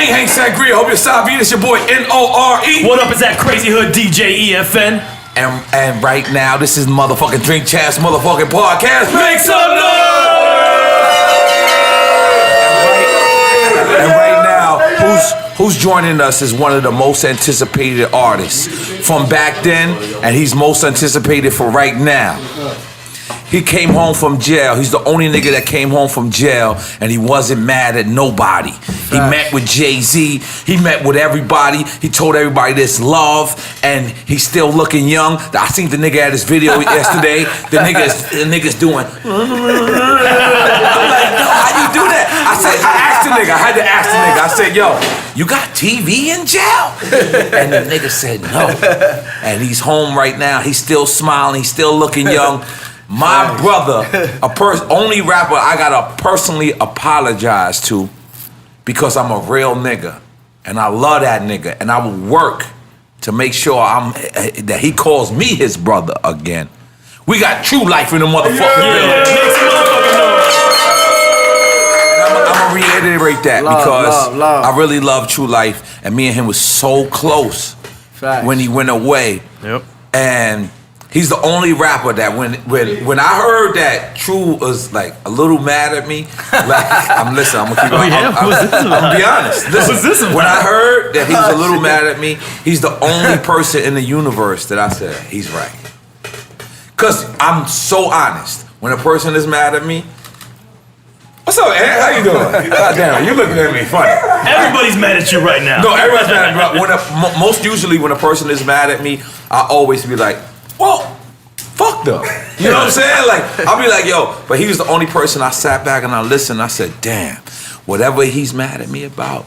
Hang Sangria, hope you're Sabi. It's your boy N.O.R.E. What up, is that crazy hood DJ EFN? And right now, this is motherfucking Drink Champs motherfucking podcast. Make some noise! And right now, who's joining us is one of the most anticipated artists from back then, and he's most anticipated for right now. He came home from jail. He's the only nigga that came home from jail, and he wasn't mad at nobody. He met with Jay-Z. He met with everybody. He told everybody this love, and he's still looking young. I seen the nigga at his video yesterday. The nigga's doing. I'm like, yo, how you do that? I asked the nigga. I had to ask the nigga. I said, yo, you got TV in jail? And the nigga said no. And he's home right now. He's still smiling. He's still looking young. My brother, only rapper I gotta personally apologize to, because I'm a real nigga and I love that nigga, and I will work to make sure that he calls me his brother again. We got Tru Life in the motherfucking building. Make some motherfucking noise. I'm gonna reiterate that because I really love Tru Life, and me and him was so close when he went away. Yep. And he's the only rapper that when I heard that Tru was like a little mad at me, like I'm gonna keep going. I'm gonna be honest. Listen, when I heard that he was a little mad at me, he's the only person in the universe that I said he's right. Cause I'm so honest. When a person is mad at me, what's up, Ed? How you doing? God damn, you looking at me funny. Everybody's mad at you right now. No, everybody's mad at me. Most usually when a person is mad at me, I always be like, well, fuck them. You know what I'm saying? Like, I'll be like, yo, but he was the only person I sat back and I listened. I said, damn, whatever he's mad at me about,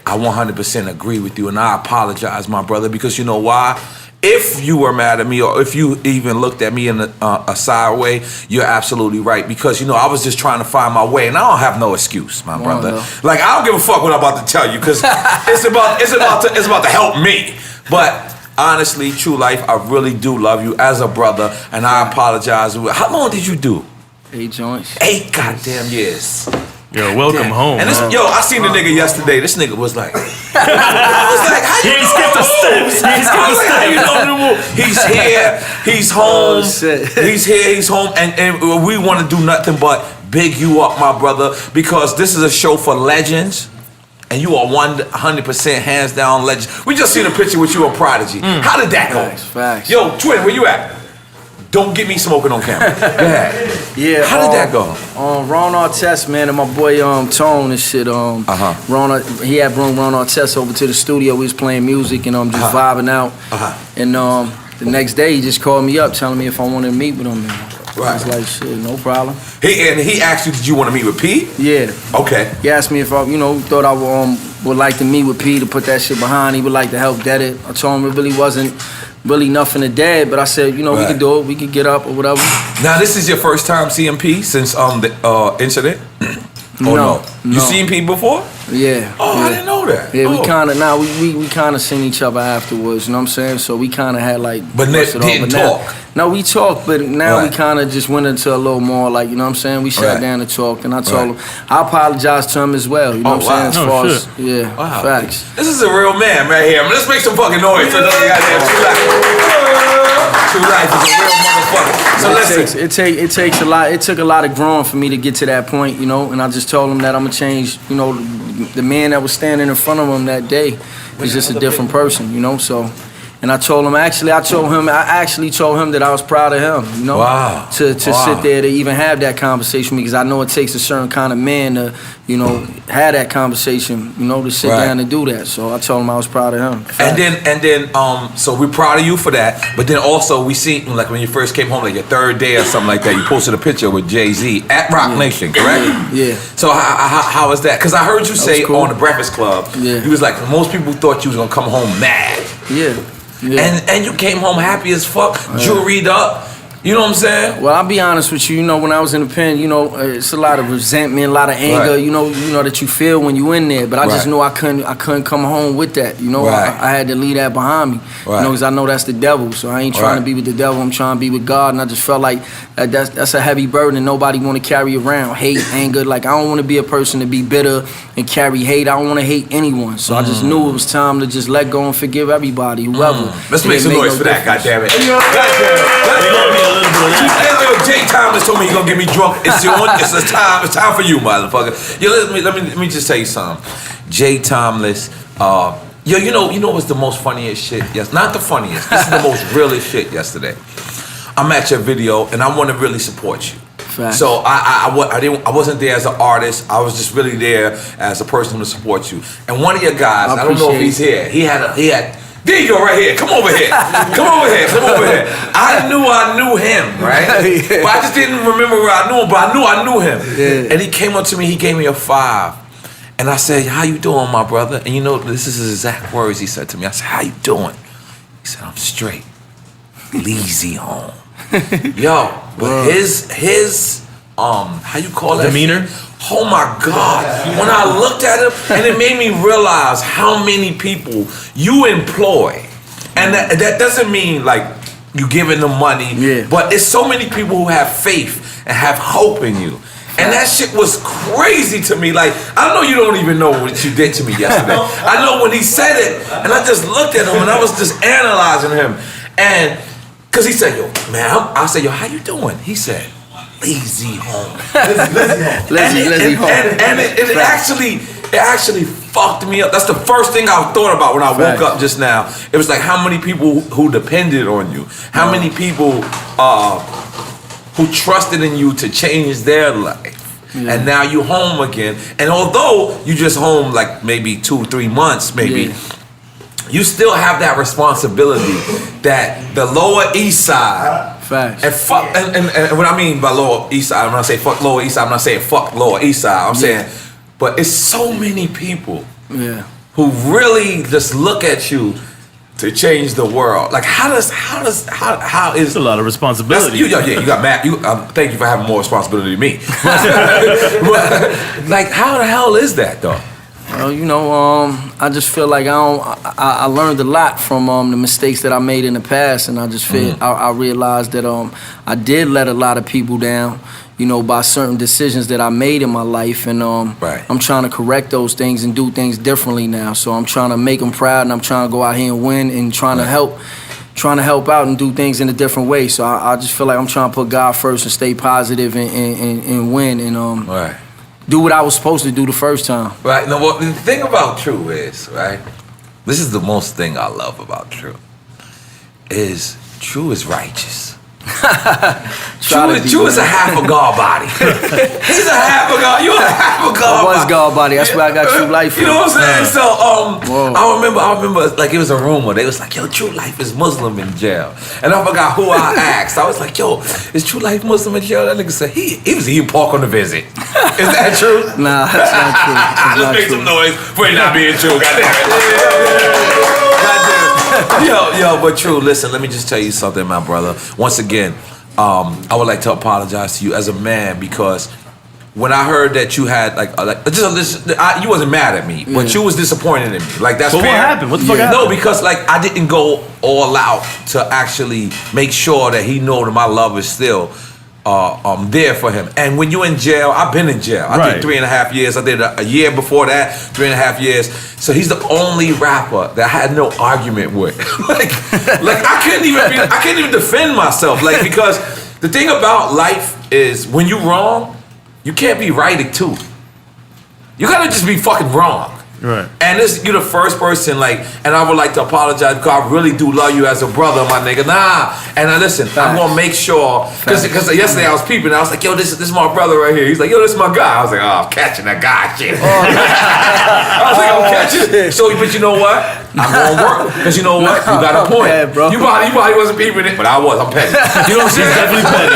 I 100% agree with you, and I apologize, my brother, because you know why? If you were mad at me, or if you even looked at me in a side way, you're absolutely right. Because, you know, I was just trying to find my way, and I don't have no excuse, my brother. Like, I don't give a fuck what I'm about to tell you, because it's about to help me. But honestly, Tru Life, I really do love you as a brother, and I apologize. How long did you do? 8 joints. 8 goddamn years. Yo, welcome home. And I seen the nigga yesterday. This nigga was like, I was like, how you He ain't skipped a step. He's here, he's home. Oh, shit. He's here, he's home, and we want to do nothing but big you up, my brother, because this is a show for legends. And you are 100% hands down legend. We just seen a picture with you on Prodigy. How did that go? Facts. Yo, Twin, where you at? Don't get me smoking on camera. Go ahead. Yeah. How did that go? Ron Artest, man, and my boy Tone and shit. He had brought Ron Artest over to the studio. We was playing music and just vibing out. And the next day he just called me up telling me if I wanted to meet with him. I was like, shit, no problem. He asked you, did you want to meet with P? Yeah. Okay. He asked me if I, thought I would like to meet with P to put that shit behind. He would like to help dead it. I told him it really wasn't nothing to dead, but I said, we could do it. We could get up or whatever. Now, this is your first time seeing P since the incident? No. You seen P before? Yeah. Oh, yeah. I didn't know that. Yeah, we kind of seen each other afterwards, you know what I'm saying? So we kind of had like... But didn't talk? No, we talked, but now we kind of just went into a little more like, you know what I'm saying? We sat down and talked, and I told him, I apologized to him as well, you know what I'm saying? As far as, facts. This is a real man right here. Let's make some fucking noise for those goddamn Tru Life is a real motherfucker. So listen. It takes a lot. It took a lot of growing for me to get to that point, and I just told him that I'm gonna change, the man that was standing in front of him that day is just a different person, so. And I told him, I actually told him that I was proud of him, to sit there to even have that conversation with me, because I know it takes a certain kind of man to, have that conversation, to sit down and do that. So I told him I was proud of him. And then, so we're proud of you for that. But then also we see, like when you first came home, like your 3rd day or something like that, you posted a picture with Jay-Z at Rock Nation, correct? Yeah. So how was that? Because I heard you say on the Breakfast Club, you was like, most people thought you was gonna come home mad. Yeah. And you came home happy as fuck, jewelried up. You know what I'm saying? Well, I'll be honest with you. You know, when I was in the pen, you know, it's a lot of resentment, a lot of anger. Right. You know that you feel when you in there. But I just knew I couldn't come home with that. You know, Right. I had to leave that behind me. Right. You know, because I know that's the devil. So I ain't trying to be with the devil. I'm trying to be with God. And I just felt like that's a heavy burden and nobody want to carry around. Hate, anger. Like, I don't want to be a person to be bitter and carry hate. I don't want to hate anyone. So I just knew it was time to just let go and forgive everybody, whoever. Let's make some noise for that, goddammit. Jay Timeless told me he's gonna get me drunk. It's time for you, motherfucker. Yo, let me just tell you something. Jay Timeless, yo, you know what's the most funniest shit? Yes, not the funniest. This is the most realest shit yesterday. I'm at your video and I want to really support you. Fact. So I wasn't there as an artist. I was just really there as a person to support you. And one of your guys, I don't know if he's here. He had. There you go, right here. Come over here. Come over here. I knew him, right? But I just didn't remember where I knew him, but I knew him. Yeah. And he came up to me, he gave me a 5. And I said, how you doing, my brother? And you know, this is his exact words he said to me. I said, how you doing? He said, I'm straight. Lazy home. Yo, but his how you call that? Demeanor? Oh my God. When I looked at him, and it made me realize how many people you employ. And that doesn't mean like you giving them money, but it's so many people who have faith and have hope in you. And that shit was crazy to me. Like, I know you don't even know what you did to me yesterday. I know when he said it, and I just looked at him and I was just analyzing him. And, cause he said, yo, man, I said, yo, how you doing? He said, lazy home. Lazy home. And it actually fucked me up. That's the first thing I thought about when I woke up just now. It was like how many people who depended on you, how many people who trusted in you to change their life. Yeah. And now you home again. And although you just home like maybe 2-3 months, maybe, you still have that responsibility that the Lower East Side. Facts. And what I mean by Lower East Side, when I say fuck Lower East Side, I'm not saying fuck Lower East Side. I'm saying, but it's so many people who really just look at you to change the world. Like how is it's a lot of responsibility. You got mad. Thank you for having more responsibility than me. But, like how the hell is that though? Well, you know, I just feel like I learned a lot from the mistakes that I made in the past, and I just feel I realized that I did let a lot of people down, you know, by certain decisions that I made in my life, and I'm trying to correct those things and do things differently now. So I'm trying to make them proud, and I'm trying to go out here and win, and trying to help out and do things in a different way. So I just feel like I'm trying to put God first and stay positive and win and do what I was supposed to do the first time. Right. Now, the thing about Tru is, right, this is the most thing I love about Tru, is Tru is righteous. Tru is a half a God body. He's a half a God. You're a half a God body. I was God body. That's why I got Tru Life. You know what I'm saying? So I remember like it was a rumor. They was like, yo, Tru Life is Muslim in jail. And I forgot who I asked. I was like, yo, is Tru Life Muslim in jail? That nigga said he park on the visit. Is that true? Nah, that's not true. Let's make some noise for it not being true. Yo, but Tru, listen, let me just tell you something, my brother. Once again, I would like to apologize to you as a man, because when I heard that you had you wasn't mad at me, but you was disappointed in me. Like that's fair. What happened? What the fuck happened? No, because like I didn't go all out to actually make sure that he know that my love is still there for him. And when you're in jail, I've been in jail. I did 3.5 years. I did a year before that, 3.5 years. So he's the only rapper that I had no argument with. like I can't even defend myself. Like, because the thing about life is when you wrong, you can't be righted too. You gotta just be fucking wrong. Right. And you're the first person, like, and I would like to apologize because I really do love you as a brother, my nigga. Nah. And listen, I'm gonna make sure, because yesterday I was peeping, I was like, yo, this is my brother right here. He's like, yo, this is my guy. I was like, oh, I'm catching that guy shit. I was like, I'm catching But you know what? I'm gonna work because you know what? You got a point. Bad, bro. You probably wasn't peeping it, but I was. I'm petty. You know what I'm saying? Definitely petty.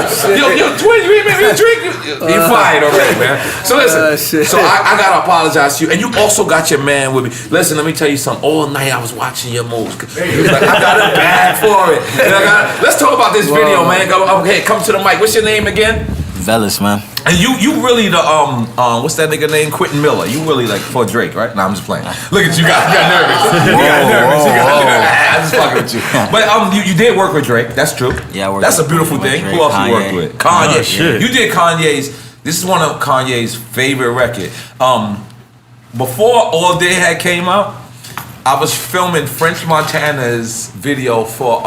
Listen, yo, twin, you ain't made me a drink. You fired already, man. So listen. So I gotta apologize to you, and you also got your man with me. Listen, let me tell you something. All night I was watching your moves. He was like, I got a bag for it. Let's talk about this video, man. Okay, come to the mic. What's your name again? Velis, man. And you really the what's that nigga name? Quentin Miller. You really like for Drake, right? No, I'm just playing. Look at you, you got nervous. I'm just fucking with you. But you did work with Drake. That's true. Yeah, I worked. That's a beautiful thing. Drake, Who else you worked Kanye. with? Kanye. Oh, shit. You did Kanye's. This is one of Kanye's favorite records. Before All Day had came out, I was filming French Montana's video for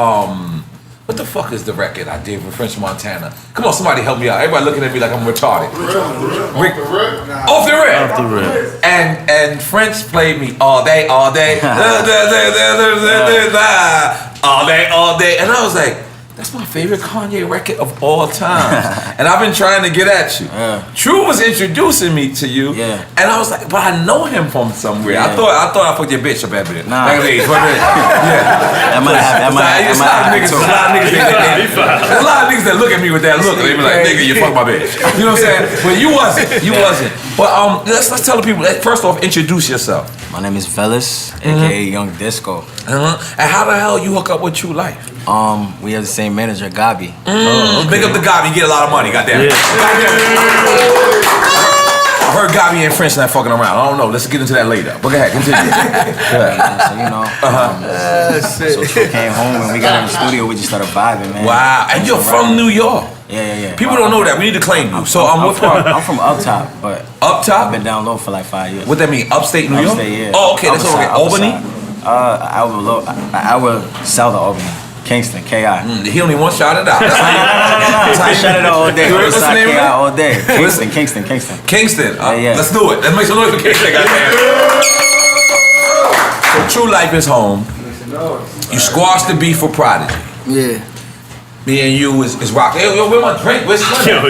what the fuck is the record I did with French Montana? Come on, somebody help me out. Everybody looking at me like I'm retarded. Off the rip. Off the rip. And French played me all day. All day, and I was like, that's my favorite Kanye record of all time. And I've been trying to get at you. Tru was introducing me to you, and I was like, but I know him from somewhere. I thought I put your bitch up at it. Nah. There's a lot of niggas that look at me with that look. They be like, nigga, you fuck my bitch. You know what I'm saying? But you wasn't. But let's tell the people. First off, introduce yourself. My name is Velis, aka Young Disco. And how the hell you hook up with Tru Life? We have the same manager, Gabi. Big up the Gabi, you get a lot of money, goddamn. I heard Gabi and French not fucking around. I don't know. Let's get into that later. But go ahead, continue. So you know, so Tru came home and we got in the studio. We just started vibing, man. Wow, and you're from New York. Yeah. People don't know that. We need to claim you. So what part? I'm from up top, but Up top? I've been down low for like 5 years. What that mean? Upstate New York? Upstate, yeah. Oh, okay. That's okay. Albany? Hour south of Albany. Kingston, KI. He only one shot it out. I shut it all day. What's the name of it? KI all day. Kingston. Kingston. Yeah. Let's do it. Let's make some noise for Kingston, goddamn. So Tru Life is home. You squashed the beef for Prodigy. Yeah. Me and you is rocking. Yo, where my drink? Where's my Yo,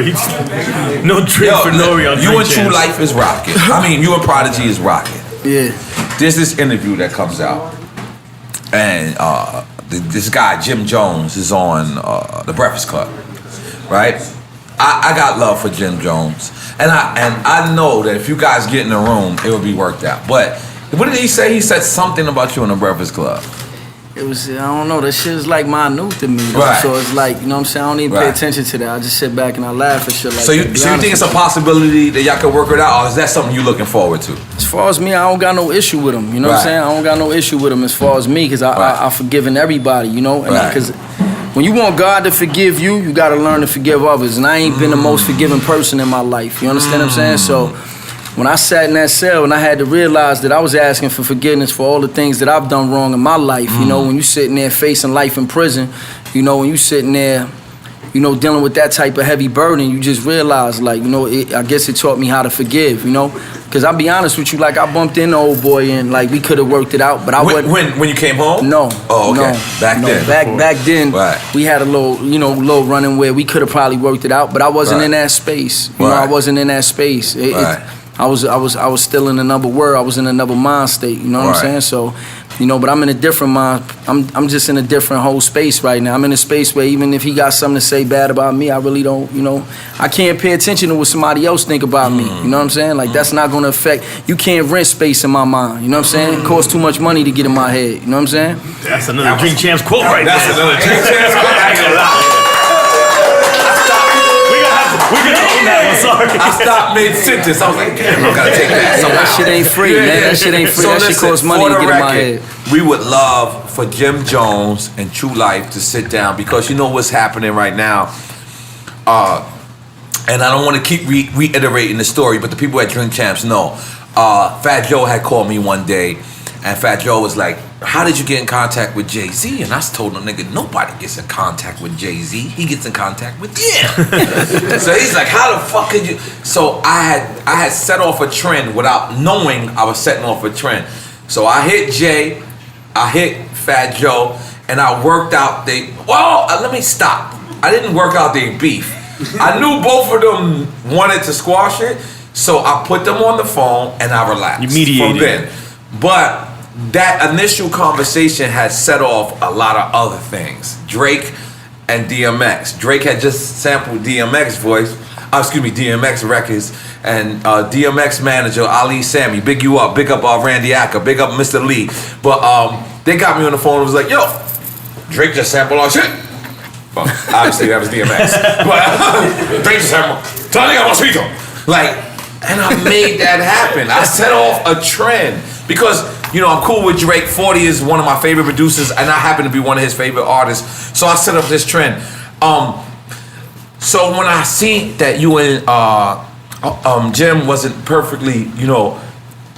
no drink for N.O.R.E. on you Drink and Tru Champs. Life is rocking. I mean, you and Prodigy is rocking. Yeah. There's this interview that comes out, and this guy Jim Jones is on the Breakfast Club, right? I got love for Jim Jones, and I know that if you guys get in the room, it will be worked out. But what did he say? He said something about you in the Breakfast Club. It was, I don't know, that shit is like minute to me. Right. So it's like, you know what I'm saying? I don't even pay attention to that. I just sit back and I laugh at shit like So you think it's a possibility that y'all can work it out, or is that something you're looking forward to? As far as me, I don't got no issue with him. You know what I'm saying? I don't got no issue with him as far as me, because I've forgiven everybody, you know? Because when you want God to forgive you, you got to learn to forgive others. And I ain't been the most forgiving person in my life. You understand what I'm saying? So when I sat in that cell and I had to realize that I was asking for forgiveness for all the things that I've done wrong in my life, you know, when you sitting there facing life in prison, you know, when you sitting there, you know, dealing with that type of heavy burden, you just realize, like, you know, I guess it taught me how to forgive, you know? Because I'll be honest with you, like, I bumped into old boy and, like, we could have worked it out, but I wouldn't. When you came home? No. Oh, okay. No, Back then. Back then, we had a little running where we could have probably worked it out, but I wasn't in that space. You know, I wasn't in that space. I was still in another world. I was in another mind state. You know what I'm saying? So, you know, but I'm in a different mind. I'm just in a different whole space right now. I'm in a space where even if he got something to say bad about me, I really don't. You know, I can't pay attention to what somebody else think about me. You know what I'm saying? Like that's not gonna affect. You can't rent space in my mind. You know what I'm saying? It costs too much money to get in my head. You know what I'm saying? That's another Drink Champs quote right there. That's another Drink Champs quote. I ain't gonna lie. We're gonna own that one, sorry. I stopped mid-sentence. I was like, damn, I gotta take that. That shit ain't free, man. That shit ain't free. So that shit listen, costs money to get in my head. We would love for Jim Jones and Tru Life to sit down because you know what's happening right now. And I don't want to keep reiterating the story, but the people at Drink Champs know. Fat Joe had called me one day, and Fat Joe was like, how did you get in contact with Jay-Z? And I told him, nigga, nobody gets in contact with Jay-Z. He gets in contact with you. So he's like, how the fuck could you? So I had set off a trend without knowing I was setting off a trend. So I hit Jay, I hit Fat Joe, and I worked out let me stop. I didn't work out their beef. I knew both of them wanted to squash it, So I put them on the phone and I relaxed. You mediated. From then. But that initial conversation had set off a lot of other things. Drake and DMX. Drake had just sampled DMX voice. DMX records. And DMX manager Ali Sammy, big you up, big up Randy Acker, big up Mr. Lee. But they got me on the phone and was like, yo, Drake just sampled our shit. Well, obviously that was DMX. But Drake just sampled. Tony got my speaker. Like, and I made that happen. I set off a trend because, you know, I'm cool with Drake. 40 is one of my favorite producers, and I happen to be one of his favorite artists. So I set up this trend. So when I seen that you and Jim wasn't perfectly, you know,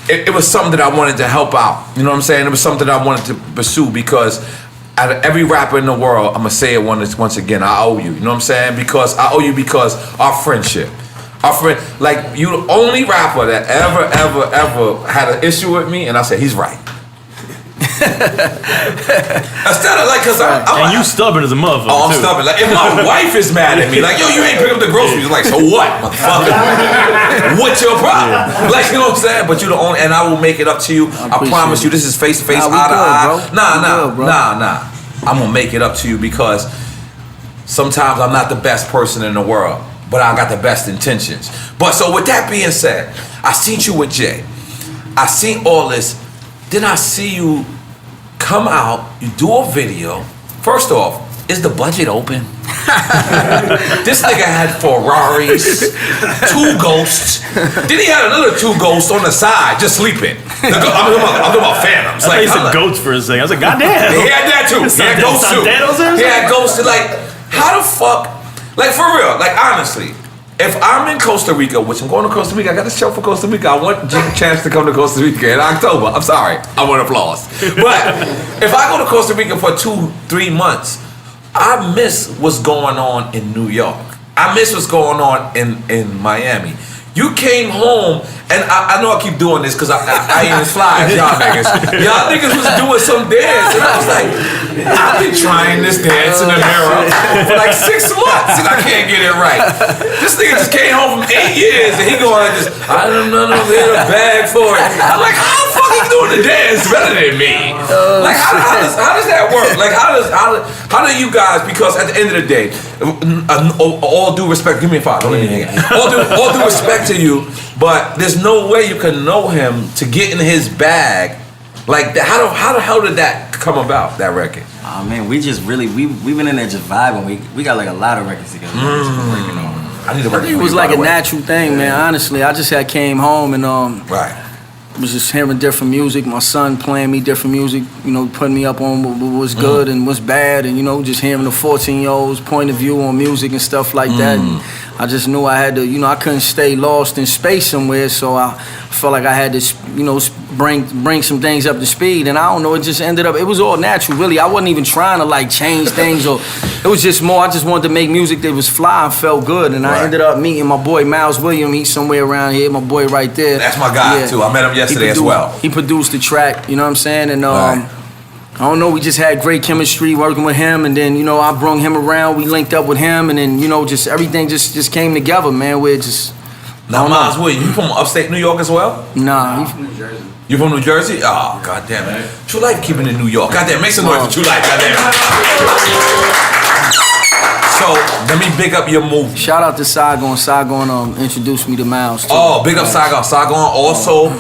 it was something that I wanted to help out. You know what I'm saying? It was something that I wanted to pursue because out of every rapper in the world, I'm gonna say it once again, I owe you. You know what I'm saying? Because I owe you because our friendship. Our friend, like, you the only rapper that ever had an issue with me, and I said, he's right. Instead of like, cause I'm you stubborn as a motherfucker. Oh, I'm stubborn. Like, if my wife is mad at me, like, yo, you ain't pick up the groceries. Like, so what, motherfucker? What's your problem? Like, you know what I'm saying? But you the only, and I will make it up to you. I promise you, this is face to face, eye to eye. Nah. I'm gonna make it up to you because sometimes I'm not the best person in the world, but I got the best intentions. But so with that being said, I seen you with Jay. I seen all this. Then I see you come out, you do a video. First off, is the budget open? This nigga had Ferraris, 2 ghosts. Then he had another 2 ghosts on the side, just sleeping. I'm talking about phantoms. Like, he said goats for a second. I was like, goddamn. He had that too. He had ghosts too. He had ghosts. Like, how the fuck? Like, for real. Like, honestly. If I'm in Costa Rica, which I'm going to Costa Rica, I got this show for Costa Rica. I want Jim Chance to come to Costa Rica in October. I'm sorry, I want applause. But if I go to Costa Rica for 2-3 months, I miss what's going on in New York. I miss what's going on in Miami. You came home, and I know I keep doing this because I ain't as fly as y'all niggas. Y'all niggas was doing some dance, and I was like, I've been trying this dance in the mirror for like 6 months, and I can't get it right. This nigga just came home from 8 years, and he going like this, I don't know, get a bag for it. I'm like, how the fuck you doing the dance better than me? Like, how does that work? Like, how do you guys, because at the end of the day, all due respect, give me a 5, don't let me hang it. All due respect to you, but there's no way you can know him to get in his bag like that. How the hell did that come about, that record? Oh man, we just really we've been in there just vibing. We got like a lot of records together. Working on. I need to work. It was like a natural thing, man. Honestly, I just came home and right. was just hearing different music. My son playing me different music, you know, putting me up on what was good and what's bad, and you know, just hearing the 14-year-old's point of view on music and stuff like that. And I just knew I had to, you know, I couldn't stay lost in space somewhere, so I felt like I had to, you know, bring some things up to speed. And I don't know, it just ended up, it was all natural, really. I wasn't even trying to like change things, or it was just more, I just wanted to make music that was fly and felt good. And I ended up meeting my boy Miles Williams. He's somewhere around here, my boy right there. That's my guy too. I met him yesterday as well. He produced the track, you know what I'm saying? And I don't know, we just had great chemistry working with him, and then, you know, I brung him around, we linked up with him, and then, you know, just everything just came together, man. We're just... Now, Miles Williams, you from upstate New York as well? Nah. You from New Jersey? You from New Jersey? Oh, goddamn it. Tru Life keeping in New York. Goddamn, make some noise for Tru Life, goddamn. So, let me big up your movie. Shout out to Saigon. Saigon introduced me to Miles, too. Oh, big up Saigon. Saigon also...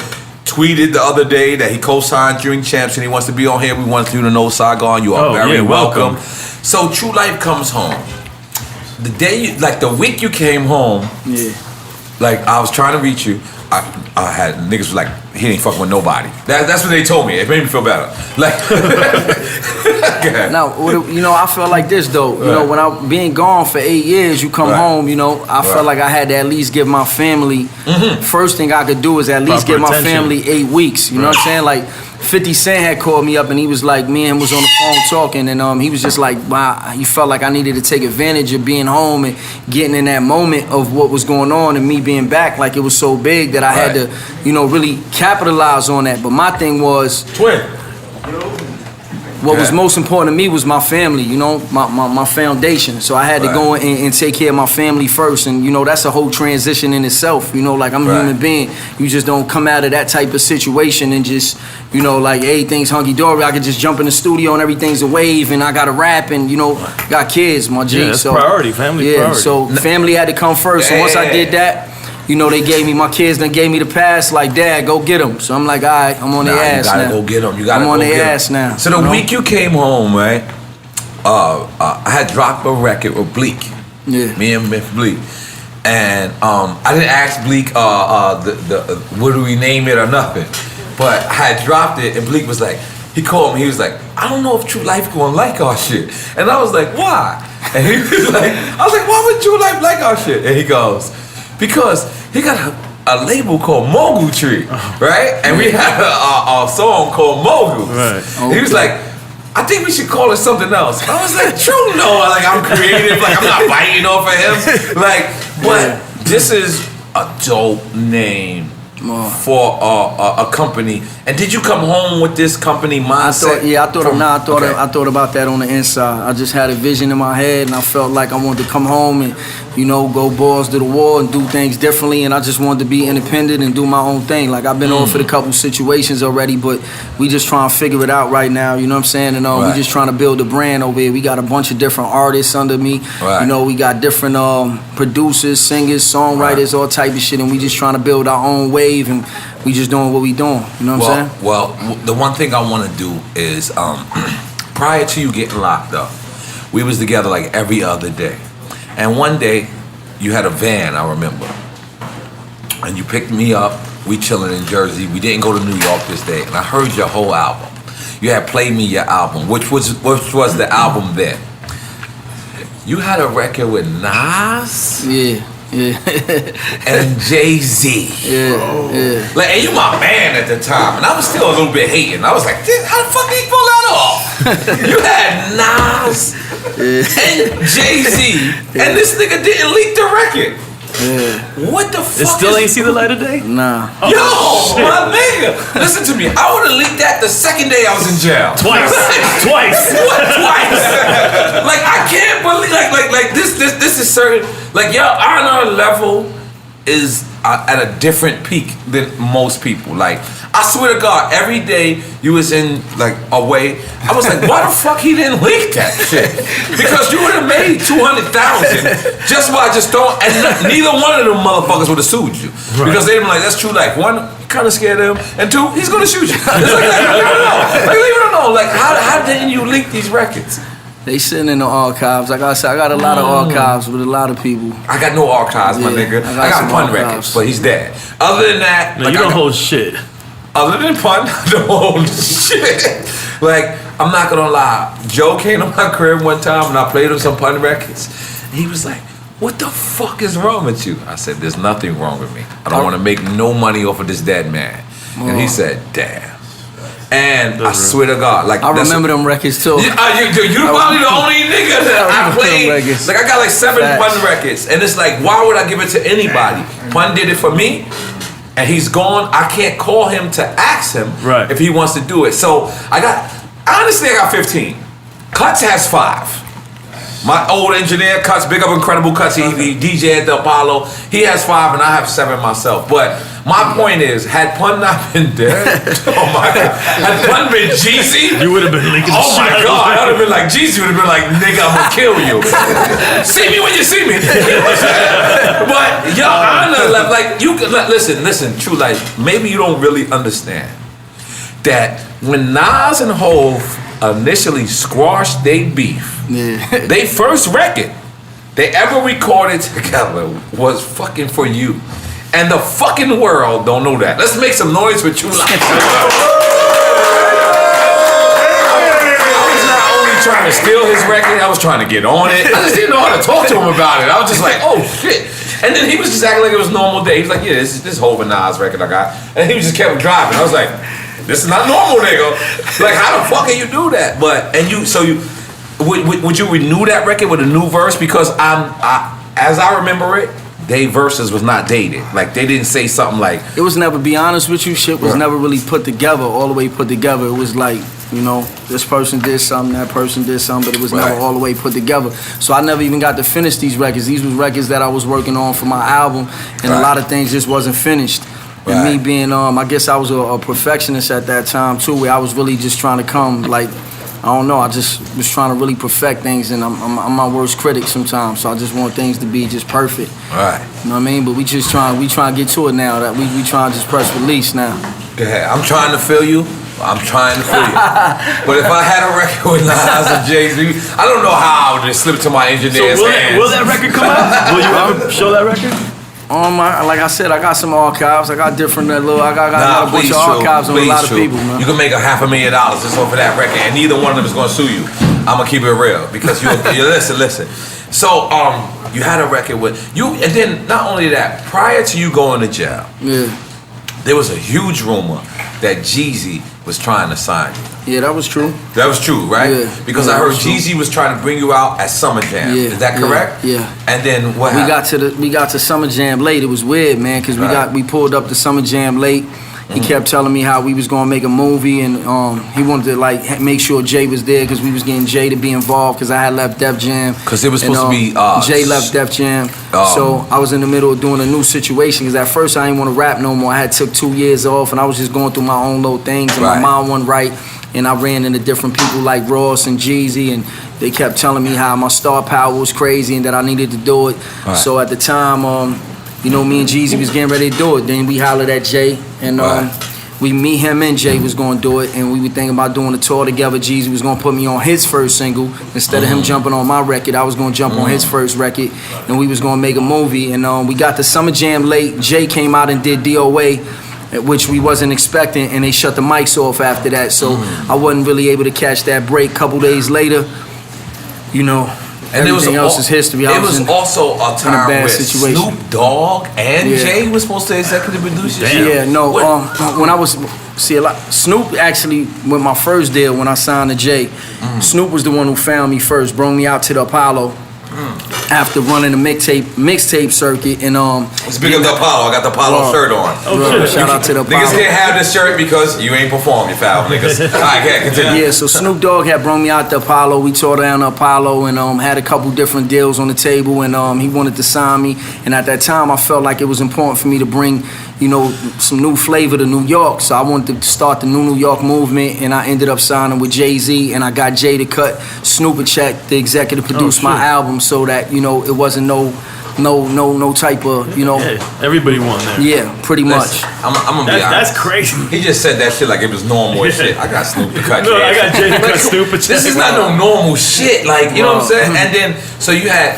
tweeted the other day that he co-signed Drink Champs and he wants to be on here. We want you to know, Saigon, you are very welcome. So Tru Life comes home. The day, the week you came home, like I was trying to reach you. I had niggas was like, he ain't fucking with nobody. That's what they told me. It made me feel better. Like, now, you know, I felt like this though. You know, when I being gone for 8 years, you come home. You know, I felt like I had to at least give my family. First thing I could do is at least give my family 8 weeks. You know what I'm saying? Like 50 Cent had called me up and he was like, me and him was on the phone talking, and he was just like, wow, he felt like I needed to take advantage of being home and getting in that moment of what was going on and me being back. Like it was so big that I had to, you know, really capitalize on that. But my thing was, what was most important to me was my family, you know, my foundation. So I had to go and take care of my family first. And, you know, that's a whole transition in itself. You know, like I'm a human being. You just don't come out of that type of situation and just, you know, like everything's hunky-dory. I could just jump in the studio and everything's a wave and I got to rap and, you know, got kids, my G. Yeah, that's so, priority, family priority. So family had to come first. So once I did that, you know, my kids done gave me the pass, like, Dad, go get them. So I'm like, all right, I'm on their ass now. You gotta go get them. You gotta I'm go on get their them. ass now. So the week you came home, right, I had dropped a record with Bleak. Yeah. Me and Miss Bleak. And I didn't ask Bleak, what do we name it or nothing. But I had dropped it, and Bleak was like, he called me, he was like, I don't know if Tru Life gonna like our shit. And I was like, why? And he was like, I was like, why would Tru Life like our shit? And he goes, because he got a label called Mogul Tree, right? And we had a song called Mogul. Right. He was like, I think we should call it something else. I was like, True, no, like I'm creative, like I'm not biting off of him. Like, but this is a dope name for a company. And did you come home with this company mindset? I thought about that on the inside. I just had a vision in my head, and I felt like I wanted to come home and, you know, go balls to the wall and do things differently. And I just wanted to be independent and do my own thing. Like I've been offered a couple situations already, but we just trying to figure it out right now. You know what I'm saying? And we just trying to build a brand over here. We got a bunch of different artists under me. Right. You know, we got different producers, singers, songwriters, all type of shit, and we just trying to build our own wave, and we just doing what we doing. You know what I'm saying? Well, the one thing I want to do is, prior to you getting locked up, we was together like every other day. And one day, you had a van, I remember. And you picked me up, we chilling in Jersey. We didn't go to New York this day. And I heard your whole album. You had played me your album, which was the album then. You had a record with Nas? Yeah. And Jay-Z. Yeah. Like, and you my man at the time, and I was still a little bit hating. I was like, how the fuck did he pull that off? You had Nas and Jay-Z, and this nigga didn't leak the record. Yeah. What the fuck? It still ain't see the light of day? Nah. Yo, my nigga, listen to me. I would have leaked that the second day I was in jail. Twice. What? Twice? Like I can't believe. Like this is certain. Like your honor level is at a different peak than most people. Like I swear to God, every day you was in like away, I was like, why the fuck he didn't leak that shit? Because you would have made 200,000 just by just throwing, and neither one of them motherfuckers would have sued you because they'd be like, that's Tru Life. One, you kind of scared of him, and two, he's gonna shoot you. It's like I don't know. Like leave it alone. Like how didn't you leak these records? They sitting in the archives. Like I said, I got a lot of archives with a lot of people. I got no archives, my nigga. I got Pun records, but he's dead. Other than that, No, you don't hold shit. Other than Pun, I don't hold shit. Like, I'm not gonna lie. Joe came to my crib one time and I played him some Pun records. And he was like, what the fuck is wrong with you? I said, there's nothing wrong with me. I don't want to make no money off of this dead man. And he said, damn. And I swear to God, like I remember them records too. You probably the only nigga that I played. Like I got like 7 Pun records, and it's like, why would I give it to anybody? Pun did it for me, and he's gone. I can't call him to ask him if he wants to do it. So I got 15. Cuts has 5. My old engineer, Cuts, big up Incredible Cuts, he DJ at the Apollo. He has 5 and I have 7 myself. But my point is, had Pun not been dead, oh my God, had Pun been Jeezy, you would have been leaking. Oh my God, I would have been like Jeezy, would have been like, nigga, I'm gonna kill you. See me when you see me. But your honor, like you can listen, Tru Life. Maybe you don't really understand that when Nas and Hov initially squashed they beef. Yeah. They first record they ever recorded together was fucking For You. And the fucking world don't know that. Let's make some noise for Tru Life. I was not only trying to steal his record, I was trying to get on it. I just didn't know how to talk to him about it. I was just like, oh shit. And then he was just acting like it was a normal day. He was like, yeah, this Hov and Nas record I got. And he just kept driving. I was like, this is not normal, nigga. Like, how the fuck can you do that? Would you renew that record with a new verse? Because as I remember it, they verses was not dated. Like they didn't say something like it was never. Be honest with you, shit was never really put together all the way put together. It was like You know, this person did something, that person did something, but it was Right. never all the way put together. So I never even got to finish these records. These was records that I was working on for my album, and a lot of things just wasn't finished. And me being, I guess I was a perfectionist at that time too, where I was really just trying to come, like, I don't know, I just was trying to really perfect things, and I'm my worst critic sometimes, so I just want things to be just perfect. Right. You know what I mean? But we trying to get to it now, that we trying to just press release now. Go ahead. I'm trying to feel you. I'm trying to feel you. But if I had a record with Nas and Jay-Z, I don't know how I would just slip to my engineer's hands. Will that record come out? Will you ever show that record? Like I said, I got some archives. I got different I got a bunch of archives on a lot of people, man. You can make $500,000 just off of that record, and neither one of them is gonna sue you. I'm gonna keep it real because you listen. So you had a record with you, and then not only that, prior to you going to jail, there was a huge rumor that Jeezy was trying to sign you. Yeah, that was true. That was true, right? Yeah. Because I heard Jeezy was trying to bring you out at Summer Jam. Yeah. Is that correct? Yeah. And then what happened? We got to Summer Jam late. It was weird, man, because we pulled up to Summer Jam late. He kept telling me how we was gonna make a movie, and he wanted to like make sure Jay was there because we was getting Jay to be involved because I had left Def Jam. Because it was supposed to be Jay left Def Jam, so I was in the middle of doing a new situation. Because at first I didn't want to rap no more. I had took 2 years off, and I was just going through my own little things, and my mind wasn't right. And I ran into different people like Ross and Jeezy, and they kept telling me how my star power was crazy and that I needed to do it. Right. So at the time, you know, me and Jeezy was getting ready to do it. Then we hollered at Jay, and me, him, and Jay was going to do it, and we were thinking about doing a tour together. Jeezy was going to put me on his first single. Instead of him jumping on my record, I was going to jump on his first record, and we was going to make a movie. And we got the Summer Jam late. Jay came out and did DOA, which we wasn't expecting, and they shut the mics off after that. So I wasn't really able to catch that break. Couple days later, you know, and everything else is history. It was also a time where situation. Snoop Dogg and Jay was supposed to executive produce your Damn. shit. Yeah, no. When I was Snoop actually, with my first deal when I signed to Jay, Snoop was the one who found me first, brought me out to the Apollo. After running the mixtape circuit, and Speaking of the Apollo, I got the Apollo shirt on. Shout out to the Apollo. Niggas can't have this shirt because you ain't performed, you foul niggas. All right, continue. Yeah, so Snoop Dogg had brought me out the Apollo. We tore down the Apollo and had a couple different deals on the table, and he wanted to sign me. And at that time, I felt like it was important for me to bring, you know, some new flavor to New York. So I wanted to start the New York movement, and I ended up signing with Jay-Z, and I got Jay to cut Snoop a check to executive produce my album, so that, you know, it wasn't no type of, you know. Yeah, everybody won that. Yeah, pretty much. I'm gonna be honest. That's crazy. He just said that shit like it was normal and shit. I got Snoop to cut No, your I ass. got Jay to cut Snoop a check. This is not no normal shit, like, you know what I'm saying? And then, so you had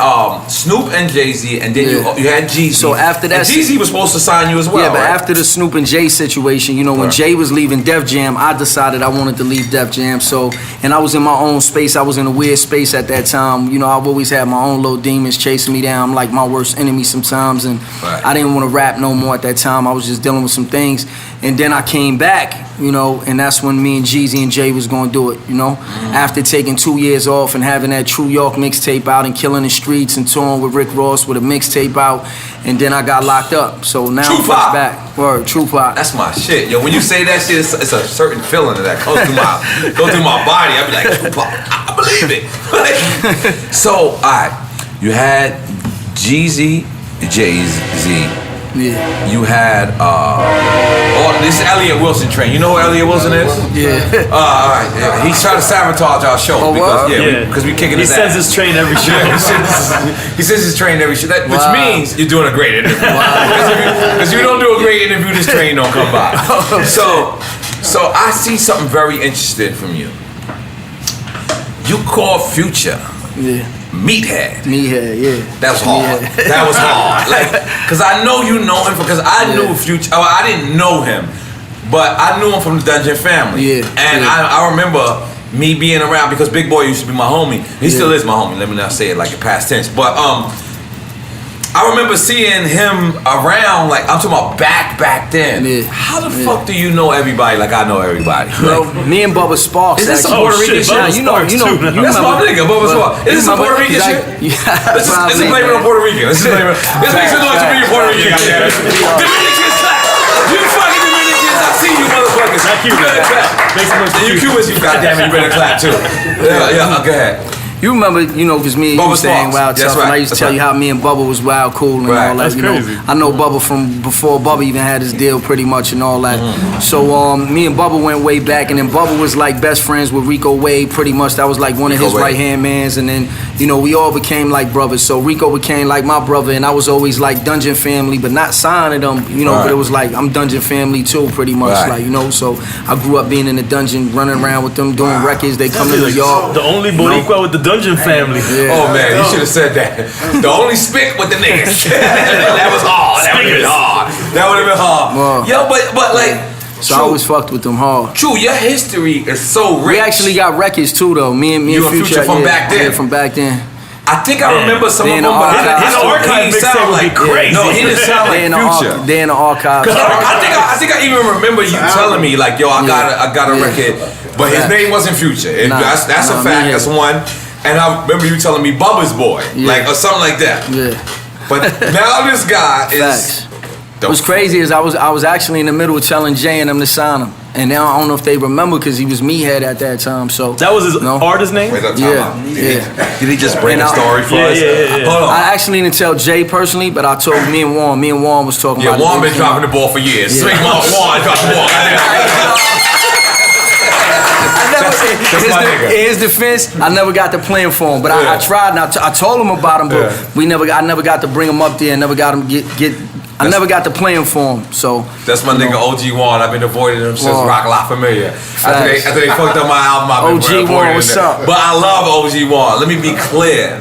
Snoop and Jay-Z, and then you had Jeezy. So after that, Jeezy was supposed to sign you as well. Yeah, but right? after the Snoop and Jay situation, you know, when Jay was leaving Def Jam, I decided I wanted to leave Def Jam. So, and I was in my own space. I was in a weird space at that time. You know, I've always had my own little demons chasing me down. I'm like my worst enemy sometimes, and I didn't want to rap no more at that time. I was just dealing with some things. And then I came back, you know, and that's when me and Jeezy and Jay was going to do it, you know. After taking 2 years off and having that Tru York mixtape out and killing the streets and touring with Rick Ross with a mixtape out, and then I got locked up. So now I'm fresh back. Word, Tru Pop. That's my shit. Yo, when you say that shit, it's a certain feeling that goes through my body. I be like, Tru Pop, I believe it. So, all right, you had Jeezy, Jay-Z. Yeah. You had this Elliott Wilson train. You know who Elliott Wilson is? Yeah. All right. Yeah. He's trying to sabotage our show because we kicking his ass. He sends his train every show. He sends his train every show, which means you're doing a great interview. Because if you don't do a great interview, this train don't come by. So I see something very interesting from you. You call Future. Yeah. Meathead, yeah. That was hard. That was hard. Like, cause I know you know him because I knew Future. Oh, I didn't know him, but I knew him from the Dungeon family. Yeah. And I remember me being around because Big Boy used to be my homie. He still is my homie. Let me not say it like in past tense. But I remember seeing him around, like, I'm talking about back then. Yeah. How the fuck do you know everybody like I know everybody? Well, me and Bubba Sparks. Is this some Puerto Rican shit? You know, that's my nigga, Bubba Sparks. Is this some Puerto Rican shit? Let's blame it on Puerto Rican. Let's make some noise to be Puerto Rican. Dominicans clap. You fucking Dominicans, I see you motherfuckers. Not cute. You better clap. Make some noise for You cute. cute as you goddamn it, you better clap too. Yeah, go ahead. You remember, because me and you Bubba used to hang Sparks. wild That's tough, and I right. used to That's tell you right. how me and Bubba was wild cool and Right. all that. That's crazy. I know Bubba from before Bubba even had his deal pretty much and all that. So me and Bubba went way back, and then Bubba was like best friends with Rico Wade pretty much. That was like one of his Wade. right-hand mans, and then, we all became like brothers. So Rico became like my brother, and I was always like Dungeon family, but not signing them, but it was like I'm Dungeon family too pretty much. Right. Like, so I grew up being in the Dungeon, running around with them, doing records. They come to New York. The only Boricua with the Dungeon family. Yeah. Oh man, you should have said that. The only spick with the niggas. That was hard. That would have been hard. That would have been hard. Wow. Yo, but like, So I always fucked with them hard. True, your history is so rich. We actually got records too, though. Me and You and Future from back then? Yeah, from back then. I think I remember some of They in them, the but archive. his His archive archive didn't mixtape sound would be like crazy. No, he didn't sound like Future. They in the archives. I think I even remember you telling me like, yo, I got a record, but his name wasn't Future. That's a fact. That's one. And I remember you telling me Bubba's boy, or something like that. Yeah. But now this guy is. Facts. What's crazy is I was actually in the middle of telling Jay and them to sign him, and now I don't know if they remember because he was meathead at that time. So That was his artist name? Wait, time Yeah, out. yeah. Did he just bring And a story for us? Yeah. Hold on. I actually didn't tell Jay personally, but I told me and Warren. Me and Warren was talking Yeah, about Juan it. been dropping the ball for years. Yeah. Swing Juan dropped the ball. That's my nigga. In his defense, I never got to play him for him, but I tried, and I told him about him, but I never got to bring him up there, and never got him I never got to play him for him. So That's my nigga OG Juan. I've been avoiding him since Juan. Rock La Familia. After they fucked up my album, I've been OG avoiding Juan, what's them. up? But I love OG Juan. Let me be clear.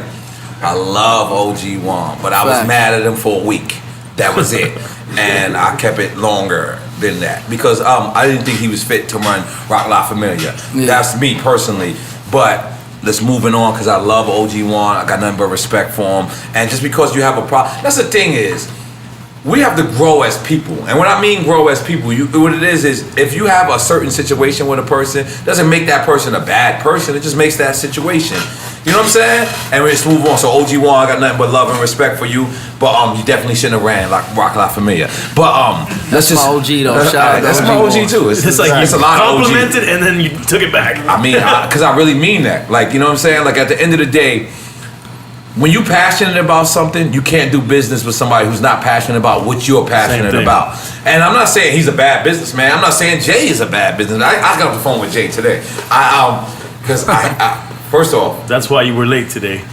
I love OG Juan, but I was Facts. mad at him for a week. That was it. And I kept it longer than that because I didn't think he was fit to run Rock La Familia. Yeah. That's me personally. But let's moving on because I love OG Juan. I got nothing but respect for him. And just because you have a problem, that's the thing is, we have to grow as people. And when I mean grow as people, what it is if you have a certain situation with a person, doesn't make that person a bad person. It just makes that situation. You know what I'm saying? And we just move on. So OG Juan, I got nothing but love and respect for you. But you definitely shouldn't have ran like Rock La Familia. But that's my OG though. Shout out to that's OG my Juan. OG too. It's like it's you a lot of OG. complimented and then you took it back. I mean, because I really mean that. Like, you know what I'm saying? Like, at the end of the day, when you're passionate about something, you can't do business with somebody who's not passionate about what you're passionate thing. about. And I'm not saying he's a bad businessman. I'm not saying Jay is a bad businessman. I got off the phone with Jay today. Because first off, That's why you were late today.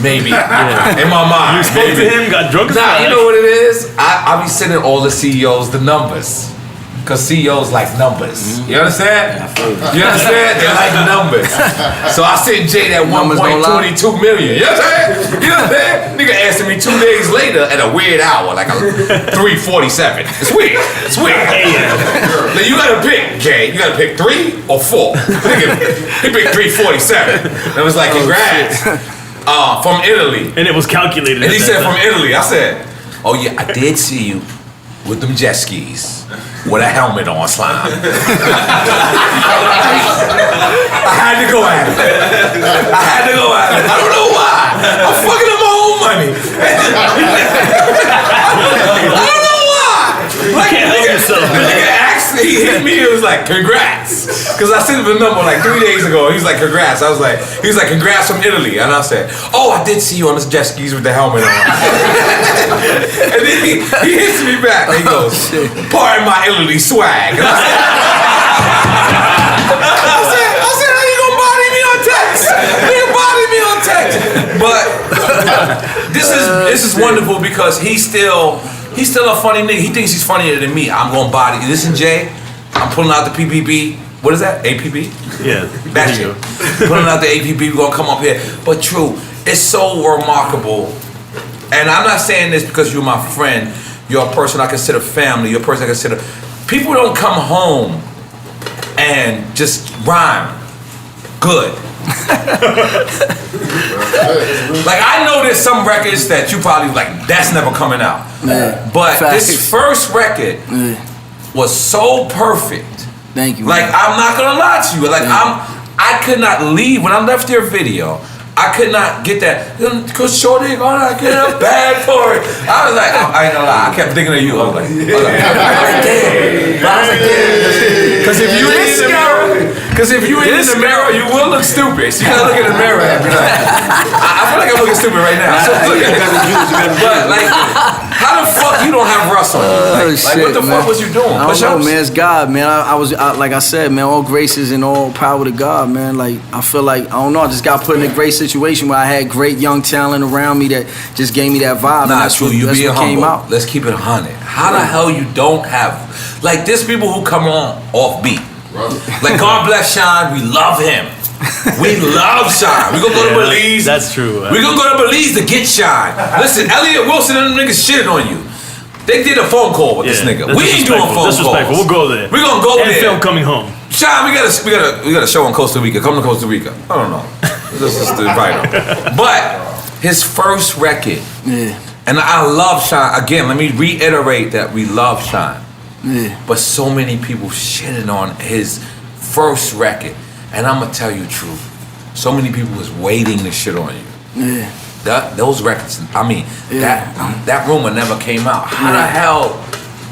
maybe in my mind. You spoke to him, got drunk as Nah, fuck. you know what it is? I be sending all the CEOs the numbers. Because CEOs like numbers. You understand? You understand? They like numbers. So I sent Jay that Numbers don't lie. 1.22 million. You understand? You understand? Nigga answered me 2 days later at a weird hour, like a 3:47. It's weird. It's weird. Now you gotta pick, Jay. You gotta pick 3 or 4. Nigga, he picked 3:47. And it was like, congrats. From Italy. And it was calculated. And he at said that from time. Italy. I said, oh yeah, I did see you with them jet skis with a helmet on, Slime. I had to go at it. I don't know why. I'm fucking up my own money. I don't know why. Like, can't help yourself, the nigga asked, he hit me, it was like, congrats. Because I sent him a number like 3 days ago. He was like, congrats. He was like, congrats from Italy. And I said, oh, I did see you on the jet skis with the helmet on. And then he hits me back. And he goes, pardon my Italy swag. And I said, how you gonna body me on text? You body me on text. But this is wonderful because he's still a funny nigga. He thinks he's funnier than me. I'm gonna body. Listen, Jay, I'm pulling out the PPP. What is that? APB? Yeah. That there you shit. go. Pulling out the APB, we're gonna come up here. But true, it's so remarkable. And I'm not saying this because you're my friend. You're a person I consider family. You're a person I consider. People don't come home and just rhyme good. Like, I know there's some records that you probably like, that's never coming out. Yeah. But Facts. this first record was so perfect. Thank you. Like, man. I'm not gonna lie to you. Like, I could not leave. When I left your video, I could not get that. Cause Shorty gonna get a bag for it. I was like, I ain't gonna lie. I kept thinking of you. I was like, damn. But I was like, damn. Cause if you ain't in the mirror, you will look stupid. So you gotta look in the mirror and be like, I feel like I'm looking stupid right now. So look at it. But like, how the fuck you don't have Russ on? Like what the fuck was you doing? I don't know, man. It's God, man. I was like I said, man. All graces and all power to God, man. Like I feel like I don't know. I just got put in a great situation where I had great young talent around me that just gave me that vibe. Nah, and that's true. what, You that's being what humble. came out. Let's keep it 100. How the hell you don't have like there's people who come on off beat. Like God bless Sean, we love him. We love Sean. We gonna go to Belize. That's true. We gonna go to Belize to get Sean. Listen, Elliot Wilson and them niggas shitted on you. They did a phone call with this nigga. We ain't doing phone calls. Disrespectful. We'll go there. We gonna go and there. film coming home. Sean, we got a show in Costa Rica. Come to Costa Rica. I don't know. This is the right. But his first record. Yeah. And I love Sean. Again, let me reiterate that we love Sean. Yeah. But so many people shitting on his first record. And I'm gonna tell you the truth. So many people was waiting to shit on you. Yeah. Those records, I mean, that rumor never came out. How the hell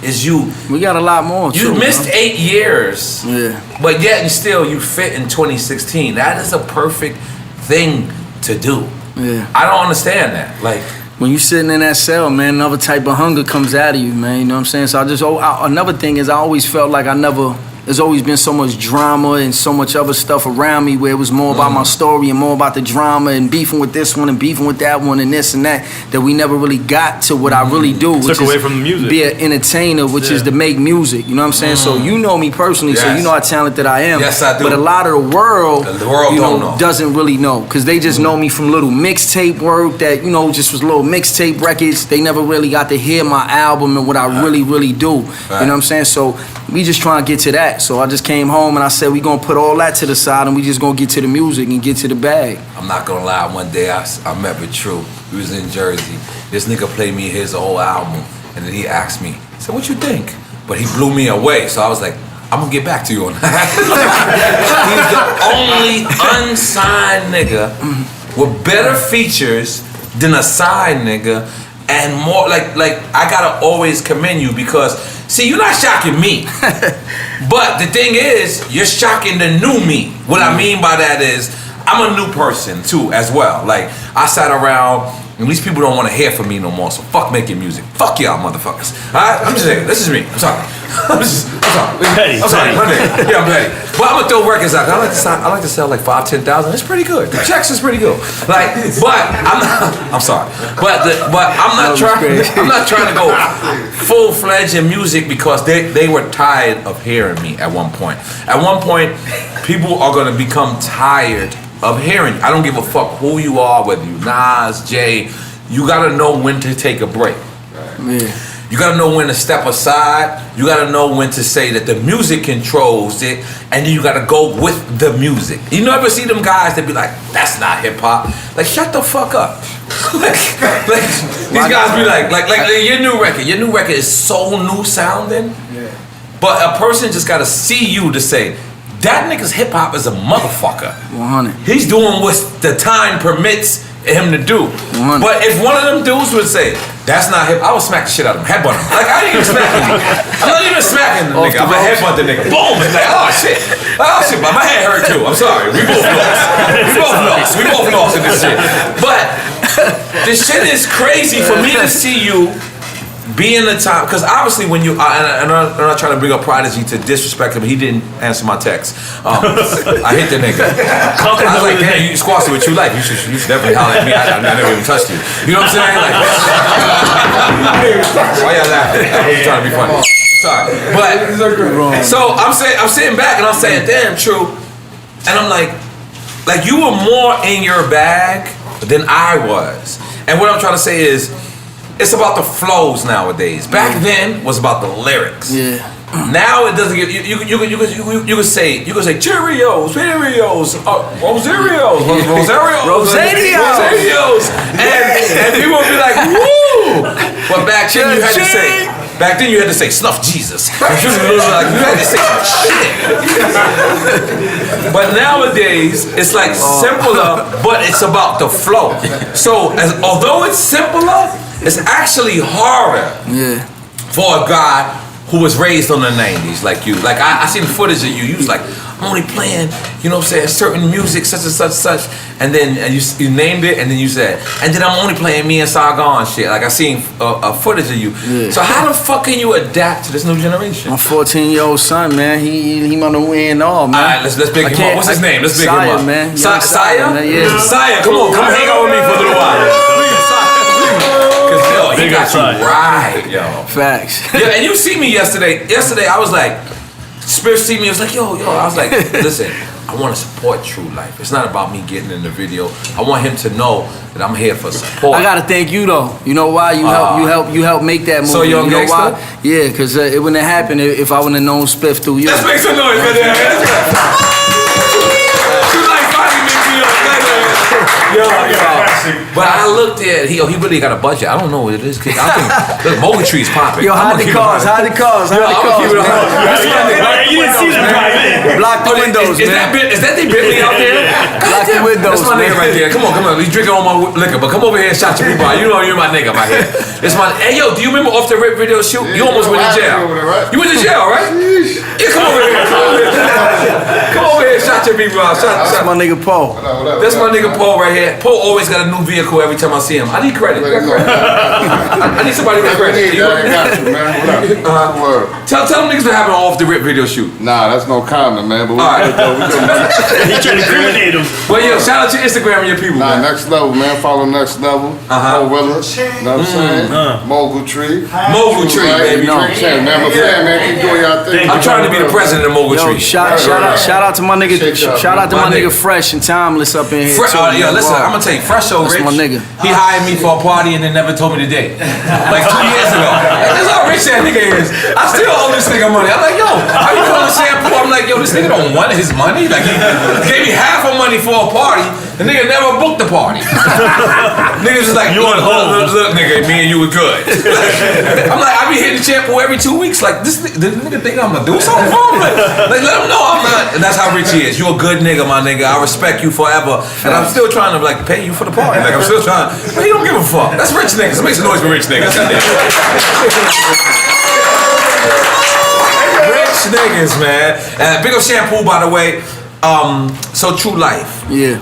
is you? We got a lot more. You missed 8 years. Yeah. But yet and still you fit in 2016. That is a perfect thing to do. Yeah. I don't understand that. Like when you sitting in that cell, man, another type of hunger comes out of you, man. You know what I'm saying? So another thing is I always felt like there's always been so much drama and so much other stuff around me where it was more about my story and more about the drama and beefing with this one and beefing with that one and this and that we never really got to what I really do. Took away from the music. Be an entertainer, which is to make music. You know what I'm saying? So you know me personally, so you know how talented I am. Yes, I do. But a lot of the world don't know. doesn't really know because they just know me from little mixtape work that, just was little mixtape records. They never really got to hear my album and what I really, really do. You know what I'm saying? So we just trying to get to that. So I just came home and I said we gonna put all that to the side and we just gonna get to the music and get to the bag. I'm not gonna lie, one day I met with Tru. We was in Jersey. This nigga played me his whole album and then he asked me, he said, what you think? But he blew me away, so I was like, I'm gonna get back to you on that. He's the only unsigned nigga with better features than a signed nigga and more like I gotta always commend you because see, you're not shocking me. But the thing is, you're shocking the new me. What I mean by that is, I'm a new person too, as well. Like, I sat around, and these people don't want to hear from me no more, so fuck making music. Fuck y'all motherfuckers. Alright? I'm just saying, this is me. I'm sorry. I'm sorry. I'm sorry. Yeah, I'm petty. But I'm gonna throw records out. I like to sell like 5,000, 10,000. It's pretty good. The checks is pretty good. Like, but I'm sorry. But I'm not trying to go full-fledged in music because they were tired of hearing me at one point. At one point, people are gonna become tired of hearing you. I don't give a fuck who you are, whether you Nas, Jay. You gotta know when to take a break. Yeah. You gotta know when to step aside. You gotta know when to say that the music controls it, and then you gotta go with the music. You never see them guys that be like, "That's not hip hop." Like, shut the fuck up. like these guys be like your new record. Your new record is so new sounding. Yeah. But a person just gotta see you to say, that nigga's hip hop is a motherfucker. 100. He's doing what the time permits him to do. 100. But if one of them dudes would say, that's not hip, I would smack the shit out of him, headbutt him. Like, I ain't even smacking him. I'm not even smacking the nigga. I'm gonna headbutt the nigga. Boom! It's like, oh shit. But my head hurt too. I'm sorry. We both lost. We both lost in this shit. But this shit is crazy for me to see you be in the time, because obviously when you, and I'm not trying to bring up Prodigy to disrespect him, but he didn't answer my text. I hit the nigga. I was like, damn, you squashed it with True Life. You should definitely holler at me. I never even touched you. You know what I'm saying? Like, why y'all laughing? I was trying to be funny. Sorry. But, so I'm sitting back and I'm saying, damn, True. And I'm like you were more in your bag than I was. And what I'm trying to say is, it's about the flows nowadays. Back then was about the lyrics. Yeah. Now it doesn't get you could say Cheerios, Cheerios, Rosarios, and people would be like, woo! But back then you had to say snuff Jesus. You had to say some shit. But nowadays, it's like simpler, but it's about the flow. So, although it's simpler, it's actually harder for a guy who was raised on the 90s like you. Like, I seen footage of you. You was like, I'm only playing, you know what I'm saying, certain music, such and such. And then you named it, and then you said, and then I'm only playing me and Saigon shit. Like, I seen footage of you. Yeah. So how the fuck can you adapt to this new generation? My 14-year-old son, man, he on the way and all, man. All right, let's big him up. What's his name? Let's big him up. Man. Saya? Yeah. Saya, come hang out with me for a little while. He got you right, yo. Facts. Yeah, and you see me yesterday. Yesterday, I was like, Spirit see me. I was like, yo. I was like, listen, I want to support Tru Life. It's not about me getting in the video. I want him to know that I'm here for support. I gotta thank you though. You know why? You help make that movie. So you know why? Yeah, because it wouldn't have happened if I wouldn't have known Spiff through you. Let's make some noise, man. Yo. But I looked at he really got a budget. I don't know what it is. I think the Mogul Tree's popping. Yo, hide the cars. You didn't see them drive in. Block the windows, man. Is that the Bentley out there? Block the windows, That's my nigga right there. Come on. He's drinking all my liquor, but come over here and shot your people out. You know you're my nigga right here. It's my. Hey yo, do you remember Off the Rip video shoot? You almost went to jail. You went to jail, right? Yeah, come over here. Come over here and shot your people out. That's my nigga Paul. That's my nigga Paul right here. Paul always got a new vehicle every time I see him. I need credit. I need somebody to get credit. I got you, man. What up? Tell them niggas what happened Off the Rip video shoot. Nah, that's no comment, man. But we He trying to incriminate him. Well, yo, shout out to Instagram and your people, man. Next Level, man. Follow Next Level. Know what I'm saying? Mogul Tree. Mogul Tree, baby. Man, I'm a fan, man. Keep doing y'all thing. I'm trying to be the president of Mogul Tree. Shout out to my nigga. Shout out to my nigga Fresh and Timeless up in here. Yo, listen, I'm gonna tell you, Fresh so rich. My nigga. He hired me for a party and then never told me the date. Like 2 years ago. That's how rich that nigga is. I still owe this nigga money. I'm like, yo, how you calling shampoo? I'm like, yo, this nigga don't want his money. Like, he gave me half of money for a party. The nigga never booked the party. Niggas just like, look, nigga, me and you were good. I'm like, I be hitting shampoo every 2 weeks. Like, this nigga think I'm gonna do something for him? Like, let him know I'm not. And that's how rich he is. You a good nigga, my nigga. I respect you forever. And I'm still trying to like pay you for the party. Like, I'm still trying. But he don't give a fuck. That's rich niggas. It makes a noise for rich niggas. Rich niggas, man. Big up shampoo, by the way. So Tru Life. Yeah.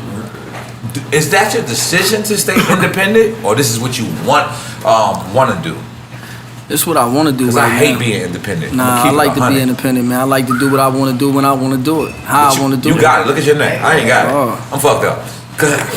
Is that your decision to stay independent, or this is what you want to do? This is what I want to do. Because right I hate now. being independent. Nah, I like to be independent, man. I like to do what I want to do when I want to do it. How I want to do it. You got it. Look at your name. I ain't got it. I'm fucked up.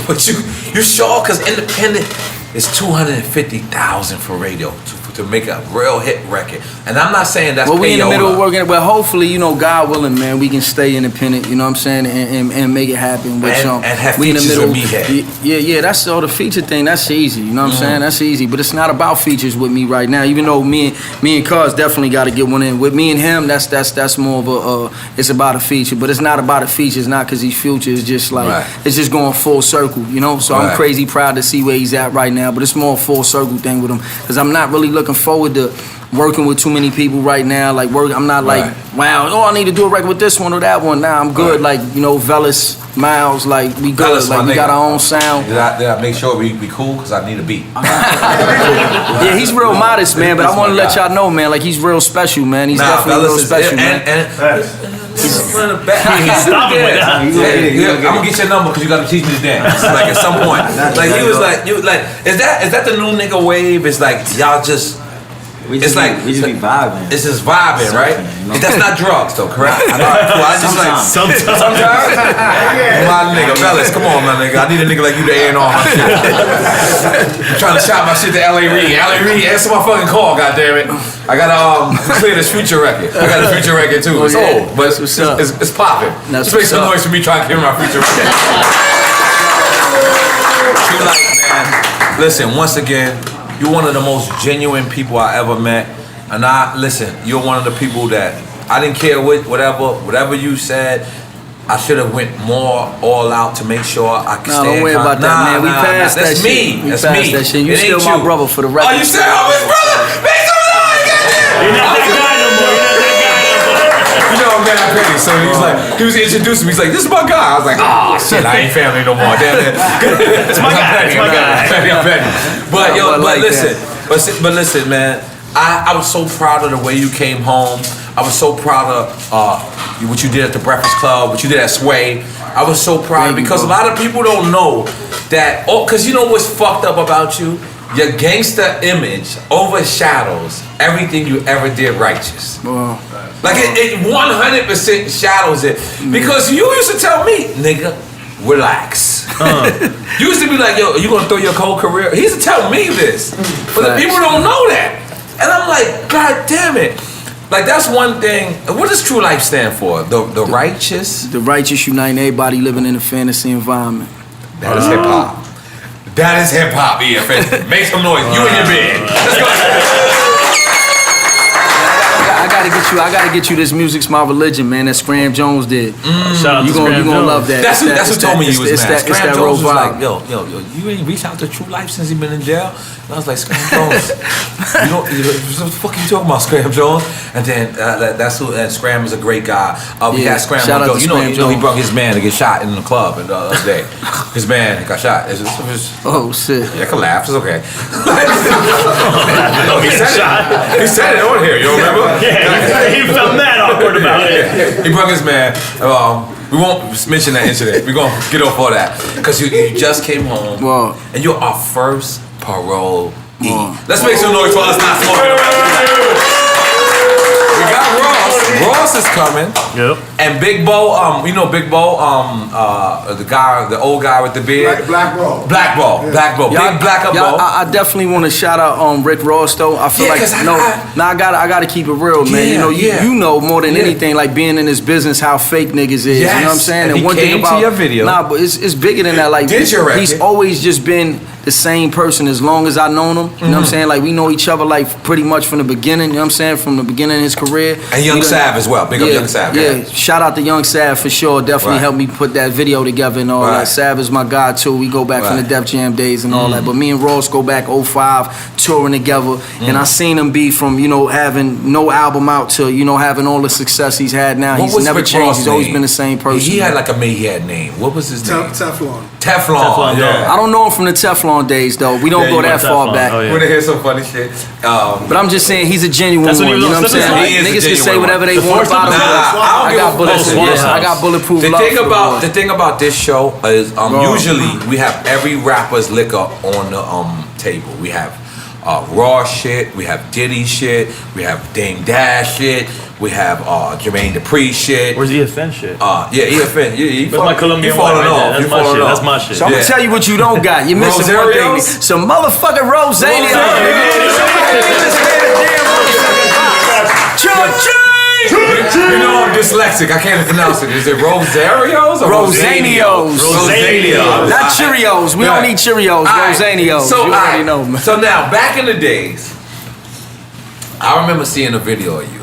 But you sure? Because independent is $250,000 for radio to make a real hit record. And I'm not saying that's well, we in the middle of working. Well, hopefully, you know, God willing, man, we can stay independent. You know what I'm saying, and make it happen. But and have we in the features middle. With me. Yeah. That's all the feature thing. That's easy. You know what I'm saying? That's easy. But it's not about features with me right now. Even though me and Cuz definitely got to get one in. With me and him, that's more of a. It's about a feature, but it's not about a feature. It's not because he's future. It's just like it's just going full circle. You know. So I'm crazy proud to see where he's at right now. But it's more a full circle thing with him because I'm not really looking forward to working with too many people right now. Like I'm not like, wow, I need to do a record with this one or that one. Nah, I'm good. Like, you know, Velas, Miles, like we good. Velas, like we got our own sound. Did I make sure we cool? Because I need a beat. Yeah, he's real modest, man. But I want to let y'all know, man. Like he's real special, man. He's definitely real special, man. Stop it with that. I'm gonna get your number because you gotta teach me to dance. Like at some point, like he was like, is that the new nigga wave? It's like y'all just. We just be vibing. It's just vibing, right? That's not drugs, though, correct? I just Sometimes. My nigga, fellas, come on, my nigga. I need a nigga like you to A&R my shit. I'm trying to shop my shit to L.A. Reid. L.A. Reid, answer my fucking call, goddammit. I gotta clear this future record. I got a future record too. It's old, but it's popping. Just make some noise for me trying to give my future record. Tru Life, man. Listen, once again. You're one of the most genuine people I ever met, and you're one of the people that I didn't care whatever you said. I should have went more all out to make sure I could stay. Don't worry about that, man. We passed that shit. That's me. That shit. You still my brother for the record. Oh, you still my brother? Make some noise, goddamn! You're not that guy no more. You know I'm mad petty. So he's like, he was introducing me. He's like, this is my guy. I was like, oh shit, I ain't family no more. Damn it. It's my guy. It's my guy. I'm petty. But yo, but listen, man. I was so proud of the way you came home. I was so proud of what you did at the Breakfast Club, what you did at Sway. I was so proud because a lot of people don't know that. Oh, because you know what's fucked up about you? Your gangster image overshadows everything you ever did righteous. Wow. Like it 100% shadows it. Because you used to tell me, nigga, relax. You used to be like, yo, you gonna throw your whole career? He used to tell me this. But the people don't know that. And I'm like, God damn it. Like that's one thing. What does Tru Life stand for? The righteous? The righteous uniting everybody living in a fantasy environment. That is hip hop. That is hip hop, EFN. Make some noise. You in your bed. Let's go. I gotta get you this Music's My Religion, man, that Scram Jones did. Shout out to Scram You gonna love that. That's who told me you was mad. Scram Jones was like, yo, you ain't reached out to Tru Life since he been in jail? And I was like, Scram Jones, what the fuck you talking about, Scram Jones? And then that's who, and Scram is a great guy. We had Scram on go. You know he brought his man to get shot in the club the other day. His man got shot. Oh shit. Yeah, I can laugh, it's okay. No, he said it on here, you don't remember? Yeah, he felt mad awkward about it. He brought his man. We won't mention that incident. We're gonna get off all that because you just came home and you're our first parole. Let's make some noise for us not smoking around. We got Ross. Ross is coming. Yep. And Big Bo, you know Big Bo, the old guy with the beard. Black Bo. Black Bo. Big Black Bo. I definitely want to shout out Rick Ross though. I feel I gotta keep it real, man. You know more than anything, like being in this business, how fake niggas is. Yes. You know what I'm saying? And one thing about your video. Nah, but it's bigger than that. Like he's always just been the same person as long as I known him. You know what I'm saying? Like we know each other like pretty much from the beginning. You know what I'm saying? From the beginning of his career. And Young Sav as well. Big up Young Sav. Yeah, shout out to Young Sav for sure. Definitely helped me put that video together and all that. Sav is my guy too. We go back from the Def Jam days and all that. But me and Ross go back 05, touring together. And I seen him be from, having no album out to, having all the success he's had now. He's never changed. He's always been the same person. He had like a Mayhead name. What was his name? Teflon. Yeah. I don't know him from the Teflon days though. We don't go that far back. We're gonna hear some funny shit. But I'm just saying he's a genuine one. You know what I'm saying? Niggas can say whatever they want about him. I got bulletproof love. The thing about this show is usually we have every rapper's liquor on the table. We have Raw shit, we have Diddy shit, we have Dame Dash shit, we have Jermaine Dupri shit. Where's EFN shit? EFN. That's my Colombian wine right off. there. That's my shit. That's my shit. So I'm gonna tell you what you don't got. You're missing one thing. Some motherfucking Rosanios. You know I'm dyslexic. I can't pronounce it. Is it Rosarios or Rosanios? Rosanios. Not Cheerios. We don't eat Cheerios. Rosanios. So you already know, man. So now, back in the days, I remember seeing a video of you